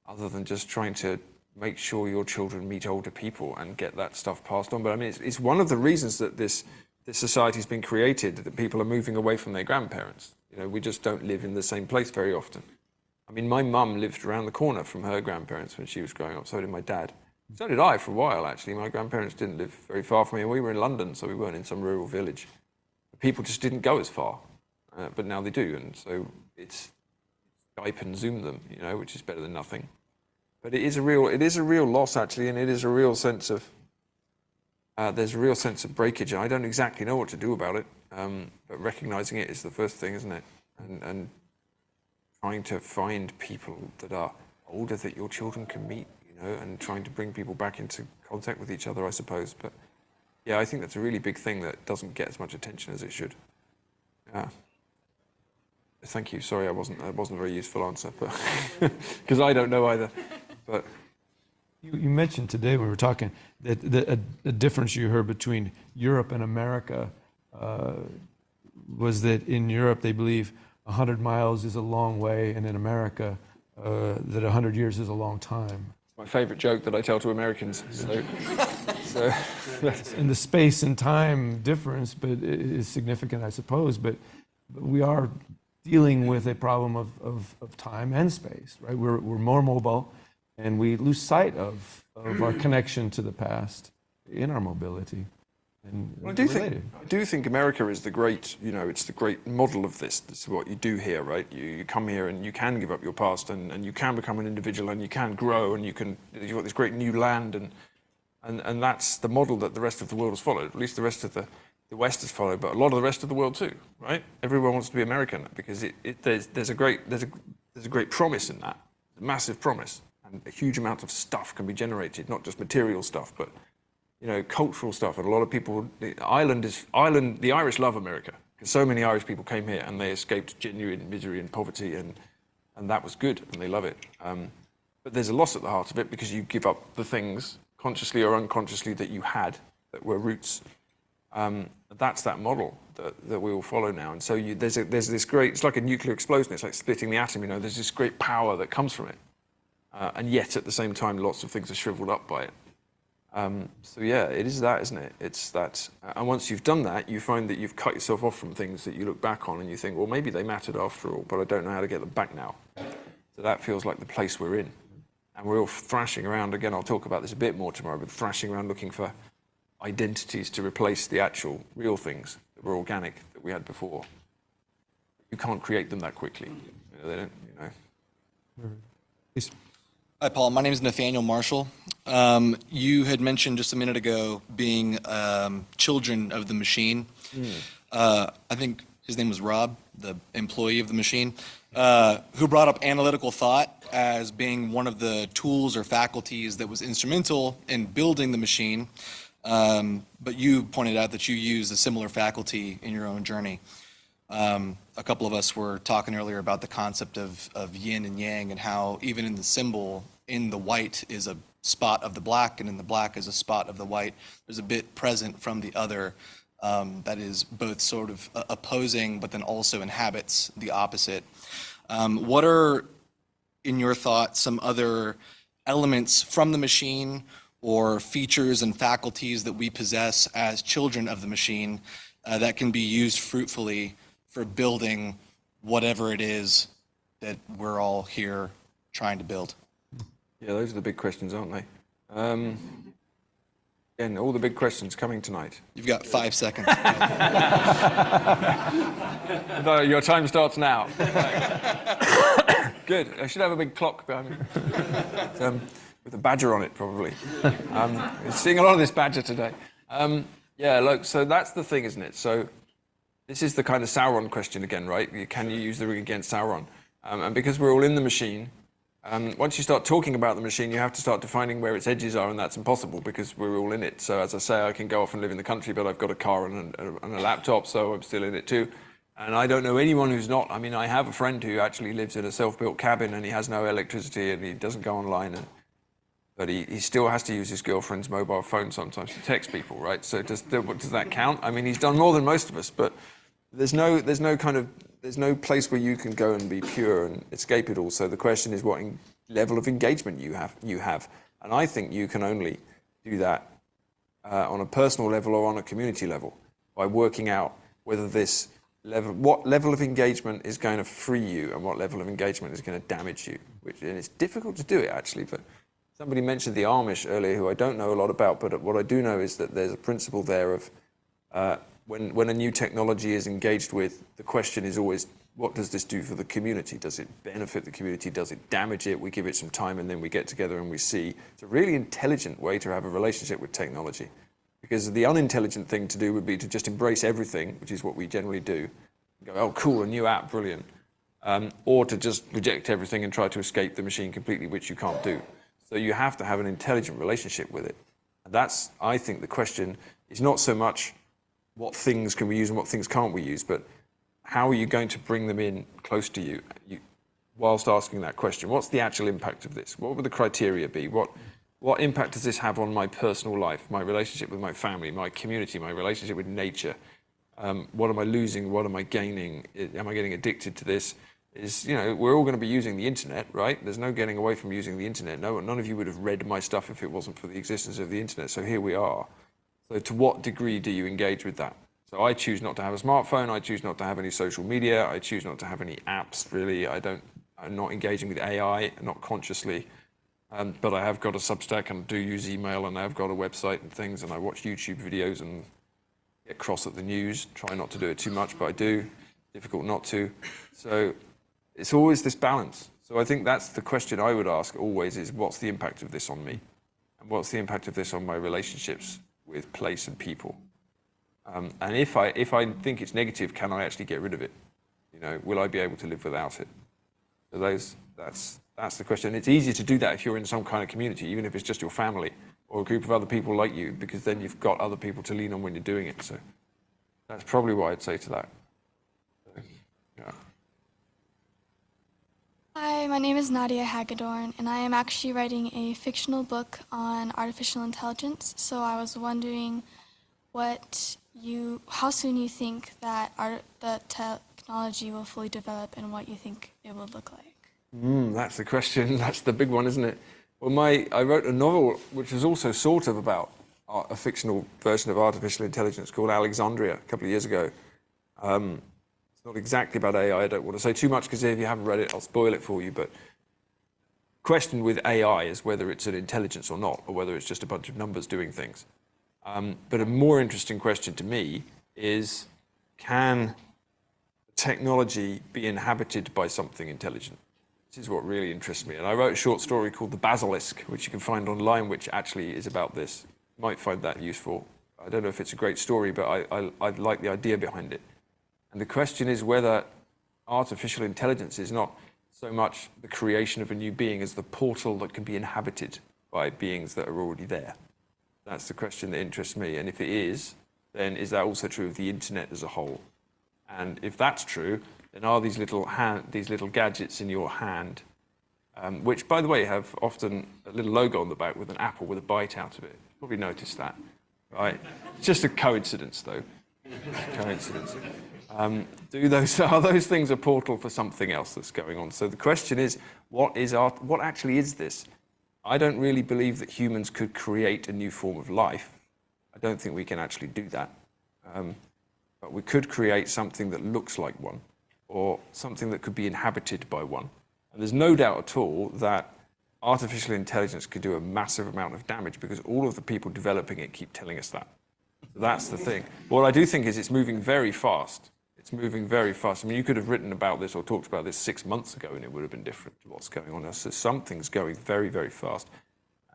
other than just trying to make sure your children meet older people and get that stuff passed on. But I mean, it's one of the reasons that this society's been created, that people are moving away from their grandparents. We just don't live in the same place very often. I mean, my mum lived around the corner from her grandparents when she was growing up. So did my dad. So did I for a while, actually. My grandparents didn't live very far from me, and we were in London, so we weren't in some rural village. People just didn't go as far, but now they do, and so it's Skype and Zoom them, which is better than nothing. But it is a real loss, actually, and it is a real sense of there's a real sense of breakage. I don't exactly know what to do about it, but recognizing it is the first thing, isn't it? And trying to find people that are older that your children can meet, and trying to bring people back into contact with each other, I suppose. But yeah, I think that's a really big thing that doesn't get as much attention as it should. Yeah. Thank you. Sorry, that wasn't a very useful answer, but because I don't know either. But You mentioned today when we were talking that a difference you heard between Europe and America was that in Europe they believe 100 miles is a long way, and in America that 100 years is a long time. my favorite joke that I tell to Americans. So And the space and time difference, but is significant, I suppose. But we are dealing with a problem of time and space, right? We're more mobile, and we lose sight of our connection to the past in our mobility. And Well, related. I do think America is the great, it's the great model of this. This is what you do here, right? You come here and you can give up your past, and you can become an individual, and you can grow, and you've got this great new land, and that's the model that the rest of the world has followed. At least the rest of the West has followed, but a lot of the rest of the world too, right? Everyone wants to be American because there's a great promise in that, a massive promise, and a huge amount of stuff can be generated, not just material stuff, but cultural stuff. And a lot of people, the Irish love America because so many Irish people came here and they escaped genuine misery and poverty, and that was good, and they love it. But there's a loss at the heart of it because you give up the things, consciously or unconsciously, that you had that were roots. That's that model that we all follow now. And so there's this great, it's like a nuclear explosion, it's like splitting the atom, there's this great power that comes from it. And yet at the same time, lots of things are shriveled up by it. So yeah, it is that, isn't it? It's that. And once you've done that, you find that you've cut yourself off from things that you look back on and you think, well, maybe they mattered after all, but I don't know how to get them back now. So that feels like the place we're in. And we're all thrashing around, again, I'll talk about this a bit more tomorrow, but thrashing around looking for identities to replace the actual real things that were organic that we had before. You can't create them that quickly. They don't, Please. Hi, Paul. My name is Nathaniel Marshall. You had mentioned just a minute ago being children of the machine. I think his name was Rob, the employee of the machine, who brought up analytical thought as being one of the tools or faculties that was instrumental in building the machine. But you pointed out that you use a similar faculty in your own journey. A couple of us were talking earlier about the concept of yin and yang, and how even in the symbol, in the white is a spot of the black, and in the black is a spot of the white. There's a bit present from the other that is both sort of opposing, but then also inhabits the opposite. What are, in your thoughts, some other elements from the machine or features and faculties that we possess as children of the machine that can be used fruitfully for building whatever it is that we're all here trying to build? Yeah, those are the big questions, aren't they? Again, all the big questions coming tonight. You've got 5 seconds. No, your time starts now. Good. I should have a big clock behind me. With a badger on it, probably. We're seeing a lot of this badger today. Yeah, look, so that's the thing, isn't it? So this is the kind of Sauron question again, right? Can you use the ring against Sauron? And because we're all in the machine, once you start talking about the machine, you have to start defining where its edges are, and that's impossible because we're all in it. So as I say, I can go off and live in the country, but I've got a car and a laptop, so I'm still in it too. And I don't know anyone who's not. I mean, I have a friend who actually lives in a self-built cabin, and he has no electricity, and he doesn't go online, but he still has to use his girlfriend's mobile phone sometimes to text people, right? So does that count? I mean, he's done more than most of us, but there's no place where you can go and be pure and escape it all. So the question is what level of engagement you have. And I think you can only do that on a personal level or on a community level by working out whether what level of engagement is going to free you and what level of engagement is going to damage you. And it's difficult to do it, actually, but somebody mentioned the Amish earlier, who I don't know a lot about, but what I do know is that there's a principle there of when a new technology is engaged with, the question is always, what does this do for the community? Does it benefit the community? Does it damage it? We give it some time, and then we get together and we see. It's a really intelligent way to have a relationship with technology, because the unintelligent thing to do would be to just embrace everything, which is what we generally do. Go, oh, cool, a new app, brilliant. Or to just reject everything and try to escape the machine completely, which you can't do. So you have to have an intelligent relationship with it. And that's, I think, the question is not so much what things can we use and what things can't we use, but how are you going to bring them in close to you, whilst asking that question? What's the actual impact of this? What would the criteria be? What impact does this have on my personal life, my relationship with my family, my community, my relationship with nature? What am I losing? What am I gaining? Am I getting addicted to this? We're all going to be using the internet, right? There's no getting away from using the internet. None of you would have read my stuff if it wasn't for the existence of the internet. So here we are. So to what degree do you engage with that? So I choose not to have a smartphone. I choose not to have any social media. I choose not to have any apps, really. I'm not engaging with AI, not consciously. But I have got a Substack and do use email, and I've got a website and things, and I watch YouTube videos and get cross at the news. Try not to do it too much, but I do. Difficult not to. So it's always this balance. So I think that's the question I would ask always is, what's the impact of this on me? And what's the impact of this on my relationships with place and people? And if I think it's negative, can I actually get rid of it? Will I be able to live without it? So that's the question. It's easier to do that if you're in some kind of community, even if it's just your family or a group of other people like you, because then you've got other people to lean on when you're doing it. So that's probably what I'd say to that. Yeah. Hi, my name is Nadia Hagedorn, and I am actually writing a fictional book on artificial intelligence. So I was wondering how soon you think that the technology will fully develop and what you think it will look like. That's the question. That's the big one, isn't it? Well, I wrote a novel which was also sort of about a fictional version of artificial intelligence called Alexandria a couple of years ago. It's not exactly about AI. I don't want to say too much because if you haven't read it, I'll spoil it for you. But the question with AI is whether it's an intelligence or not, or whether it's just a bunch of numbers doing things. But a more interesting question to me is, can technology be inhabited by something intelligent? This is what really interests me. And I wrote a short story called The Basilisk, which you can find online, which actually is about this. You might find that useful. I don't know if it's a great story, but I like the idea behind it. And the question is whether artificial intelligence is not so much the creation of a new being as the portal that can be inhabited by beings that are already there. That's the question that interests me. And if it is, then is that also true of the internet as a whole? And if that's true, then are these little gadgets in your hand, which, by the way, have often a little logo on the back with an apple with a bite out of it. Probably noticed that, right? It's just a coincidence, though. Coincidence. Are those things a portal for something else that's going on? So the question is, what actually is this? I don't really believe that humans could create a new form of life. I don't think we can actually do that. But we could create something that looks like one, or something that could be inhabited by one. And there's no doubt at all that artificial intelligence could do a massive amount of damage, because all of the people developing it keep telling us that. So that's the thing. What I do think is it's moving very fast. It's moving very fast. I mean, you could have written about this or talked about this 6 months ago and it would have been different to what's going on now. So something's going very, very fast.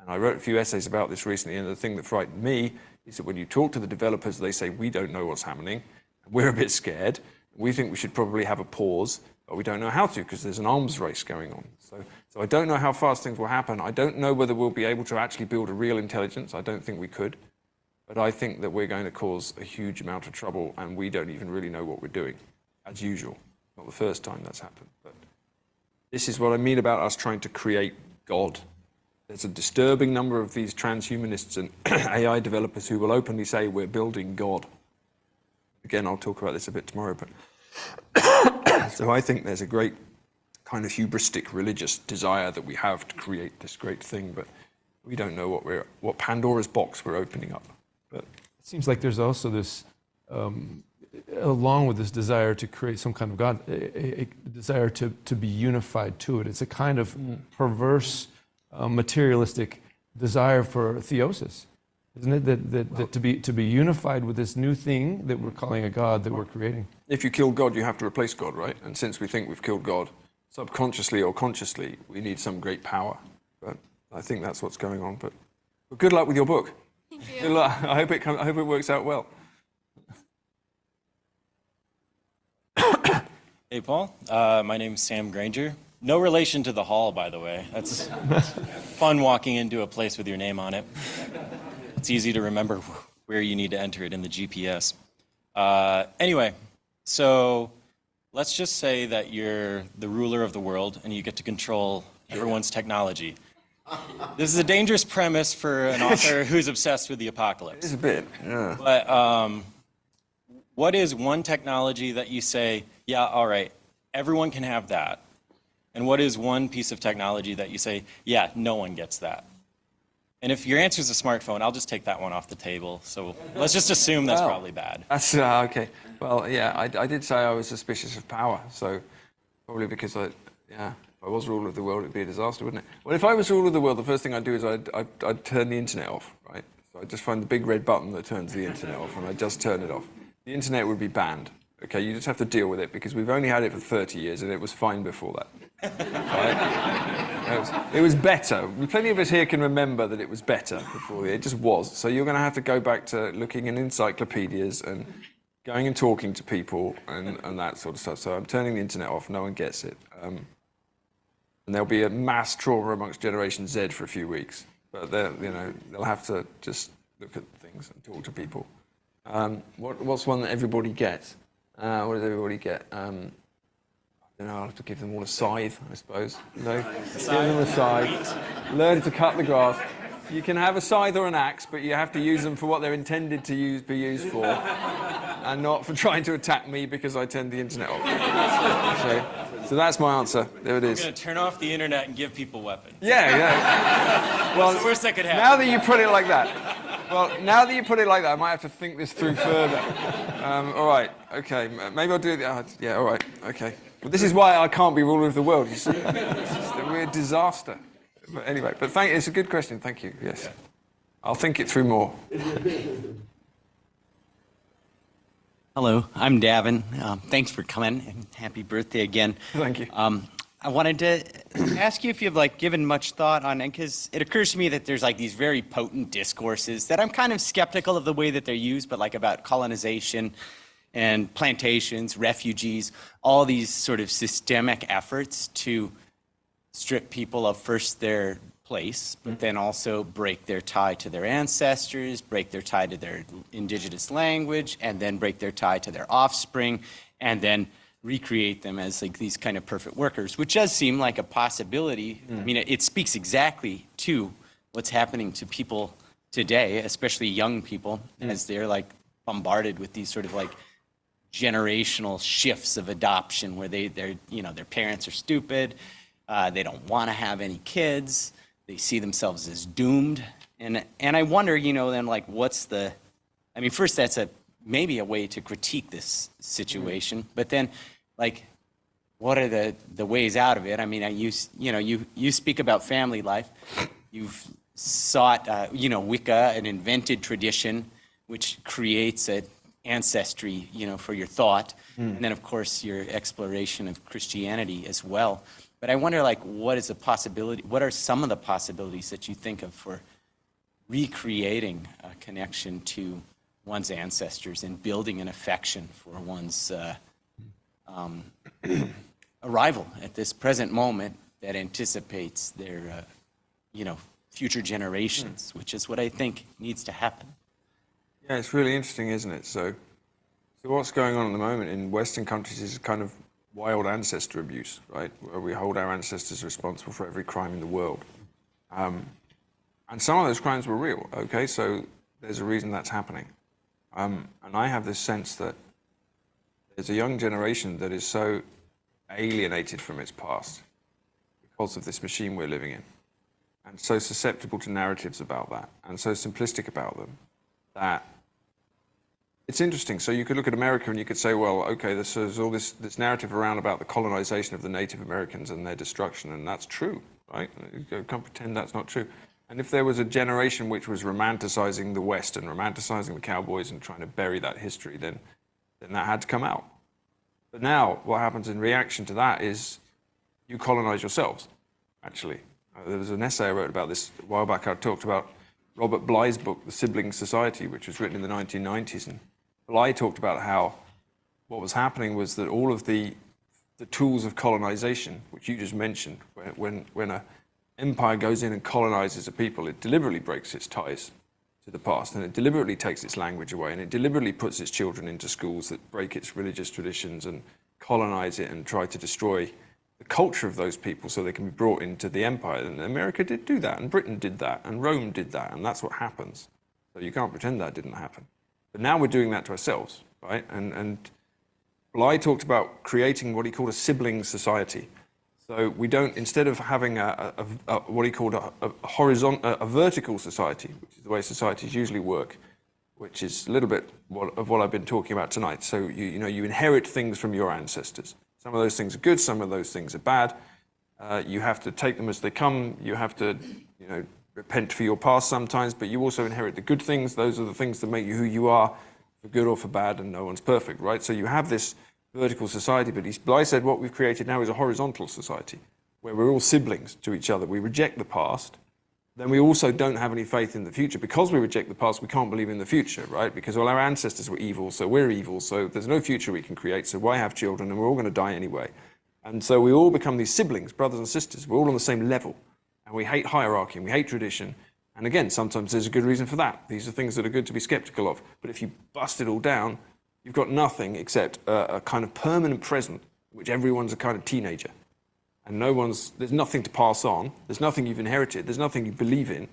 And I wrote a few essays about this recently, and the thing that frightened me is that when you talk to the developers, they say, we don't know what's happening. We're a bit scared. We think we should probably have a pause, but we don't know how to because there's an arms race going on. So I don't know how fast things will happen. I don't know whether we'll be able to actually build a real intelligence. I don't think we could. But I think that we're going to cause a huge amount of trouble, and we don't even really know what we're doing, as usual. Not the first time that's happened. But this is what I mean about us trying to create God. There's a disturbing number of these transhumanists and AI developers who will openly say we're building God. Again, I'll talk about this a bit tomorrow. But so I think there's a great kind of hubristic religious desire that we have to create this great thing, but we don't know what Pandora's box we're opening up. But it seems like there's also this, along with this desire to create some kind of God, a desire to be unified to it. It's a kind of perverse, materialistic desire for theosis, isn't it? That to be unified with this new thing that we're calling a God that we're creating. If you kill God, you have to replace God, right? And since we think we've killed God, subconsciously or consciously, we need some great power. But I think that's what's going on. But good luck with your book. Thank you. Good luck. I hope it works out well. Hey, Paul. My name's Sam Granger. No relation to the hall, by the way. That's fun walking into a place with your name on it. It's easy to remember where you need to enter it in the GPS. Anyway, so let's just say that you're the ruler of the world and you get to control everyone's technology. This is a dangerous premise for an author who's obsessed with the apocalypse. It's a bit, yeah. But what is one technology that you say, yeah, all right, everyone can have that? And what is one piece of technology that you say, yeah, no one gets that? And if your answer is a smartphone, I'll just take that one off the table. So let's just assume that's probably bad. That's okay. Well, yeah, I did say I was suspicious of power, so probably because if I was ruler of the world, it'd be a disaster, wouldn't it? Well, if I was ruler of the world, the first thing I'd do is I'd turn the internet off, right? So I'd just find the big red button that turns the internet off, and I'd just turn it off. The internet would be banned. Okay, you just have to deal with it because we've only had it for 30 years, and it was fine before that. Right? It was better. Plenty of us here can remember that it was better before. It just was. So you're going to have to go back to looking in encyclopedias and going and talking to people and that sort of stuff. So I'm turning the internet off. No one gets it. And there'll be a mass trauma amongst Generation Z for a few weeks. But they'll have to just look at things and talk to people. What's one that everybody gets? What does everybody get? I don't know, I'll have to give them all a scythe, I suppose. No? Give them a scythe. Learn to cut the grass. You can have a scythe or an axe, but you have to use them for what they're intended to be used for, and not for trying to attack me because I turned the internet off. So that's my answer. There it is. I'm going to turn off the internet and give people weapons. Yeah. What's the worst that could happen? Now that you put it like that, I might have to think this through further. All right, okay. Maybe I'll do it. Yeah, all right, okay. Well, this is why I can't be ruler of the world, you see. It's just a weird disaster. But anyway, it's a good question. Thank you. Yes. I'll think it through more. Hello, I'm Davin. Thanks for coming, and happy birthday again. Thank you. I wanted to ask you if you've given much thought on it, because it occurs to me that there's these very potent discourses that I'm kind of skeptical of the way that they're used, but about colonization and plantations, refugees, all these sort of systemic efforts to strip people of first their place, but then also break their tie to their ancestors, break their tie to their indigenous language, and then break their tie to their offspring, and then recreate them as these kind of perfect workers, which does seem like a possibility. I mean, it speaks exactly to what's happening to people today, especially young people, as they're bombarded with these sort of generational shifts of adoption where their parents are stupid, they don't want to have any kids, they see themselves as doomed, and I wonder, then what's first that's maybe a way to critique this situation, but then what are the ways out of it? I mean, you speak about family life, you've sought Wicca, an invented tradition which creates a ancestry, for your thought, and then of course your exploration of Christianity as well. But I wonder, what is a possibility? What are some of the possibilities that you think of for recreating a connection to one's ancestors and building an affection for one's arrival at this present moment that anticipates their, future generations, which is what I think needs to happen. Yeah, it's really interesting, isn't it? So what's going on at the moment in Western countries is kind of wild ancestor abuse, right? Where we hold our ancestors responsible for every crime in the world. And some of those crimes were real, okay? So there's a reason that's happening. And I have this sense that there's a young generation that is so alienated from its past because of this machine we're living in, and so susceptible to narratives about that, and so simplistic about them, that it's interesting. So you could look at America and you could say, well, okay, there's all this narrative around about the colonization of the Native Americans and their destruction, and that's true, right? You can't pretend that's not true. And if there was a generation which was romanticizing the West and romanticizing the cowboys and trying to bury that history, then that had to come out. But now what happens in reaction to that is you colonize yourselves, actually. There was an essay I wrote about this a while back. I talked about Robert Bly's book, The Sibling Society, which was written in the 1990s. And Bly talked about how what was happening was that all of the the tools of colonization, which you just mentioned, when an empire goes in and colonizes a people, it deliberately breaks its ties to the past, and it deliberately takes its language away, and it deliberately puts its children into schools that break its religious traditions and colonize it and try to destroy the culture of those people so they can be brought into the empire. And America did do that, and Britain did that, and Rome did that, and that's what happens. So you can't pretend that didn't happen. But now we're doing that to ourselves, right? And Bly talked about creating what he called a sibling society. So we don't, instead of having what he called a vertical society, which is the way societies usually work, which is a little bit of what I've been talking about tonight. So you inherit things from your ancestors. Some of those things are good, some of those things are bad. You have to take them as they come. You have to, repent for your past sometimes, but you also inherit the good things. Those are the things that make you who you are, for good or for bad, and no one's perfect, right? So you have this vertical society, but Bly said what we've created now is a horizontal society, where we're all siblings to each other. We reject the past, then we also don't have any faith in the future. Because we reject the past, we can't believe in the future, right? Because all our ancestors were evil, so we're evil, so there's no future we can create, so why have children, and we're all going to die anyway. And so we all become these siblings, brothers and sisters. We're all on the same level, and we hate hierarchy, and we hate tradition. And again, sometimes there's a good reason for that. These are things that are good to be skeptical of. But if you bust it all down, you've got nothing except a kind of permanent present, which everyone's a kind of teenager. And there's nothing to pass on. There's nothing you've inherited. There's nothing you believe in.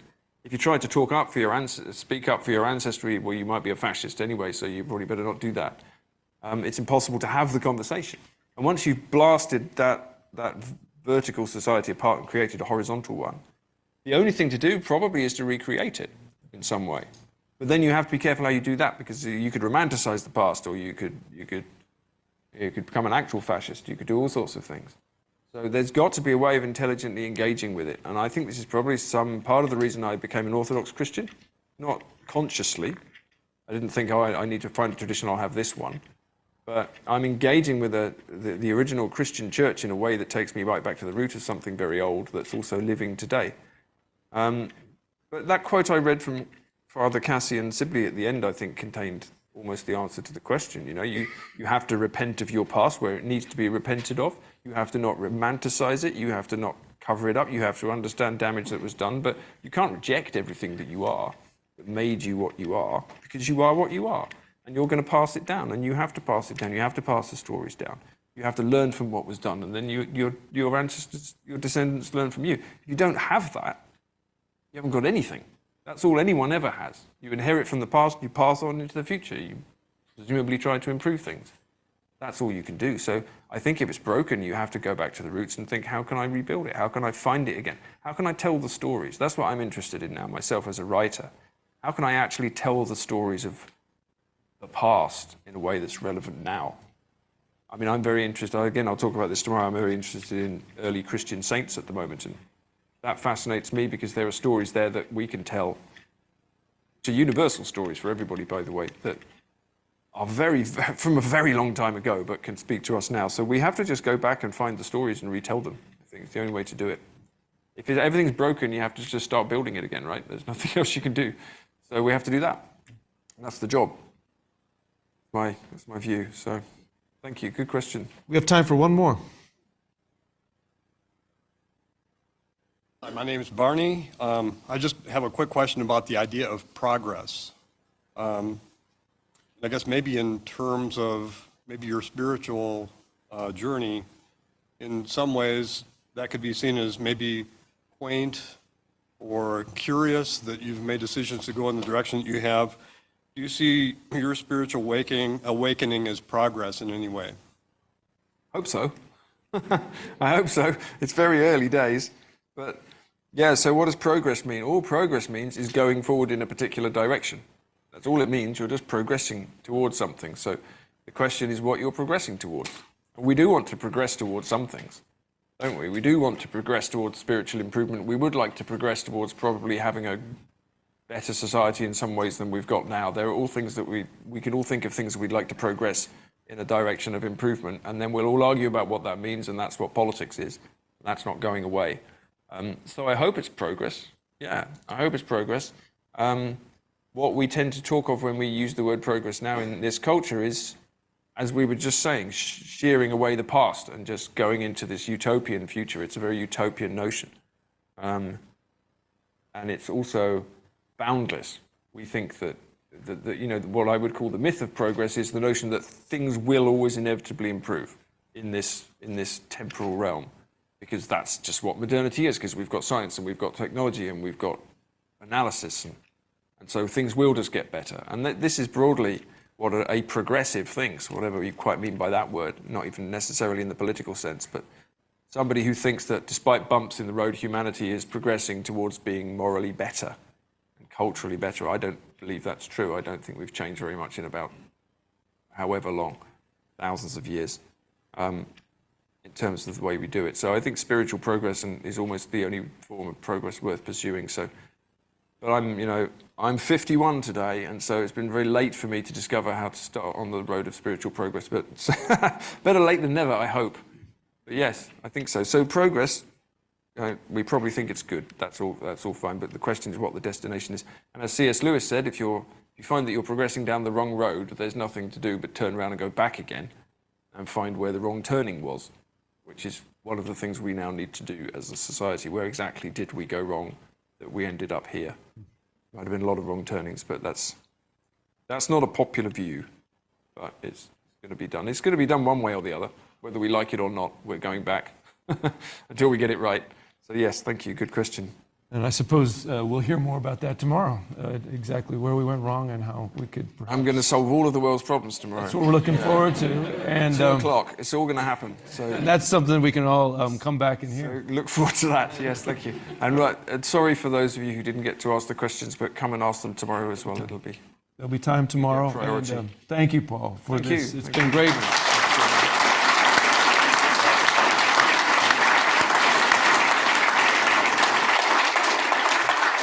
If you try to speak up for your ancestry, well, you might be a fascist anyway, so you probably better not do that. It's impossible to have the conversation. And once you've blasted that vertical society apart and created a horizontal one, the only thing to do probably is to recreate it in some way. But then you have to be careful how you do that, because you could romanticize the past, or you could become an actual fascist. You could do all sorts of things. So there's got to be a way of intelligently engaging with it. And I think this is probably some part of the reason I became an Orthodox Christian, not consciously. I didn't think, I need to find a tradition, I'll have this one. But I'm engaging with the original Christian church in a way that takes me right back to the root of something very old that's also living today. But that quote I read from Father Cassian Sibley at the end, I think, contained almost the answer to the question. You have to repent of your past where it needs to be repented of. You have to not romanticize it. You have to not cover it up. You have to understand damage that was done. But you can't reject everything that you are, that made you what you are, because you are what you are. And you're going to pass it down, and you have to pass it down. You have to pass the stories down. You have to learn from what was done, and then your ancestors, your descendants learn from you. If you don't have that, you haven't got anything. That's all anyone ever has. You inherit from the past, you pass on into the future. You presumably try to improve things. That's all you can do. So I think if it's broken, you have to go back to the roots and think, how can I rebuild it? How can I find it again? How can I tell the stories? That's what I'm interested in now, myself as a writer. How can I actually tell the stories of the past in a way that's relevant now? I mean, I'm very interested, again, I'll talk about this tomorrow, I'm very interested in early Christian saints at the moment, and that fascinates me because there are stories there that we can tell, which are universal stories for everybody, by the way, that are from a very long time ago, but can speak to us now. So we have to just go back and find the stories and retell them. I think it's the only way to do it. If everything's broken, you have to just start building it again, right? There's nothing else you can do. So we have to do that. And that's the job. That's my view. So thank you. Good question. We have time for one more. Hi, my name is Barney. I just have a quick question about the idea of progress. I guess maybe in terms of maybe your spiritual journey, in some ways that could be seen as maybe quaint or curious that you've made decisions to go in the direction that you have. Do you see your spiritual awakening as progress in any way? Hope so. I hope so. It's very early days. But yeah, so what does progress mean? All progress means is going forward in a particular direction. That's all it means. You're just progressing towards something. So the question is what you're progressing towards. We do want to progress towards some things, don't we? We do want to progress towards spiritual improvement. We would like to progress towards probably having a better society in some ways than we've got now. There are all things that we can all think of things that we'd like to progress in a direction of improvement, and then we'll all argue about what that means, and that's what politics is. That's not going away. So I hope it's progress. Yeah, I hope it's progress. What we tend to talk of when we use the word progress now in this culture is as we were just saying, shearing away the past and just going into this utopian future. It's a very utopian notion. And it's also boundless. We think that what I would call the myth of progress is the notion that things will always inevitably improve in this temporal realm, because that's just what modernity is, because we've got science and we've got technology and we've got analysis, and so things will just get better. And this is broadly what a progressive thinks, whatever you quite mean by that word, not even necessarily in the political sense, but somebody who thinks that despite bumps in the road, humanity is progressing towards being morally better and culturally better. I don't believe that's true. I don't think we've changed very much in about however long, thousands of years, in terms of the way we do it. So I think spiritual progress is almost the only form of progress worth pursuing. But I'm 51 today, and so it's been very late for me to discover how to start on the road of spiritual progress. But better late than never, I hope. But yes, I think so. So progress, we probably think it's good. That's all fine. But the question is what the destination is. And as C.S. Lewis said, if you find that you're progressing down the wrong road, there's nothing to do but turn around and go back again and find where the wrong turning was, which is one of the things we now need to do as a society. Where exactly did we go wrong that we ended up here? Might have been a lot of wrong turnings, but that's not a popular view, but it's going to be done. It's going to be done one way or the other, whether we like it or not. We're going back until we get it right. So yes, thank you. Good question. And I suppose we'll hear more about that tomorrow, exactly where we went wrong and how we could perhaps... I'm going to solve all of the world's problems tomorrow. That's what we're looking forward to. And 2 o'clock, it's all going to happen. So and that's something we can all come back and hear. So look forward to that. Yes, thank you. And sorry for those of you who didn't get to ask the questions, but come and ask them tomorrow as well. There'll be time tomorrow. Priority. And, thank you, Paul, for Thank this. you. It's been great.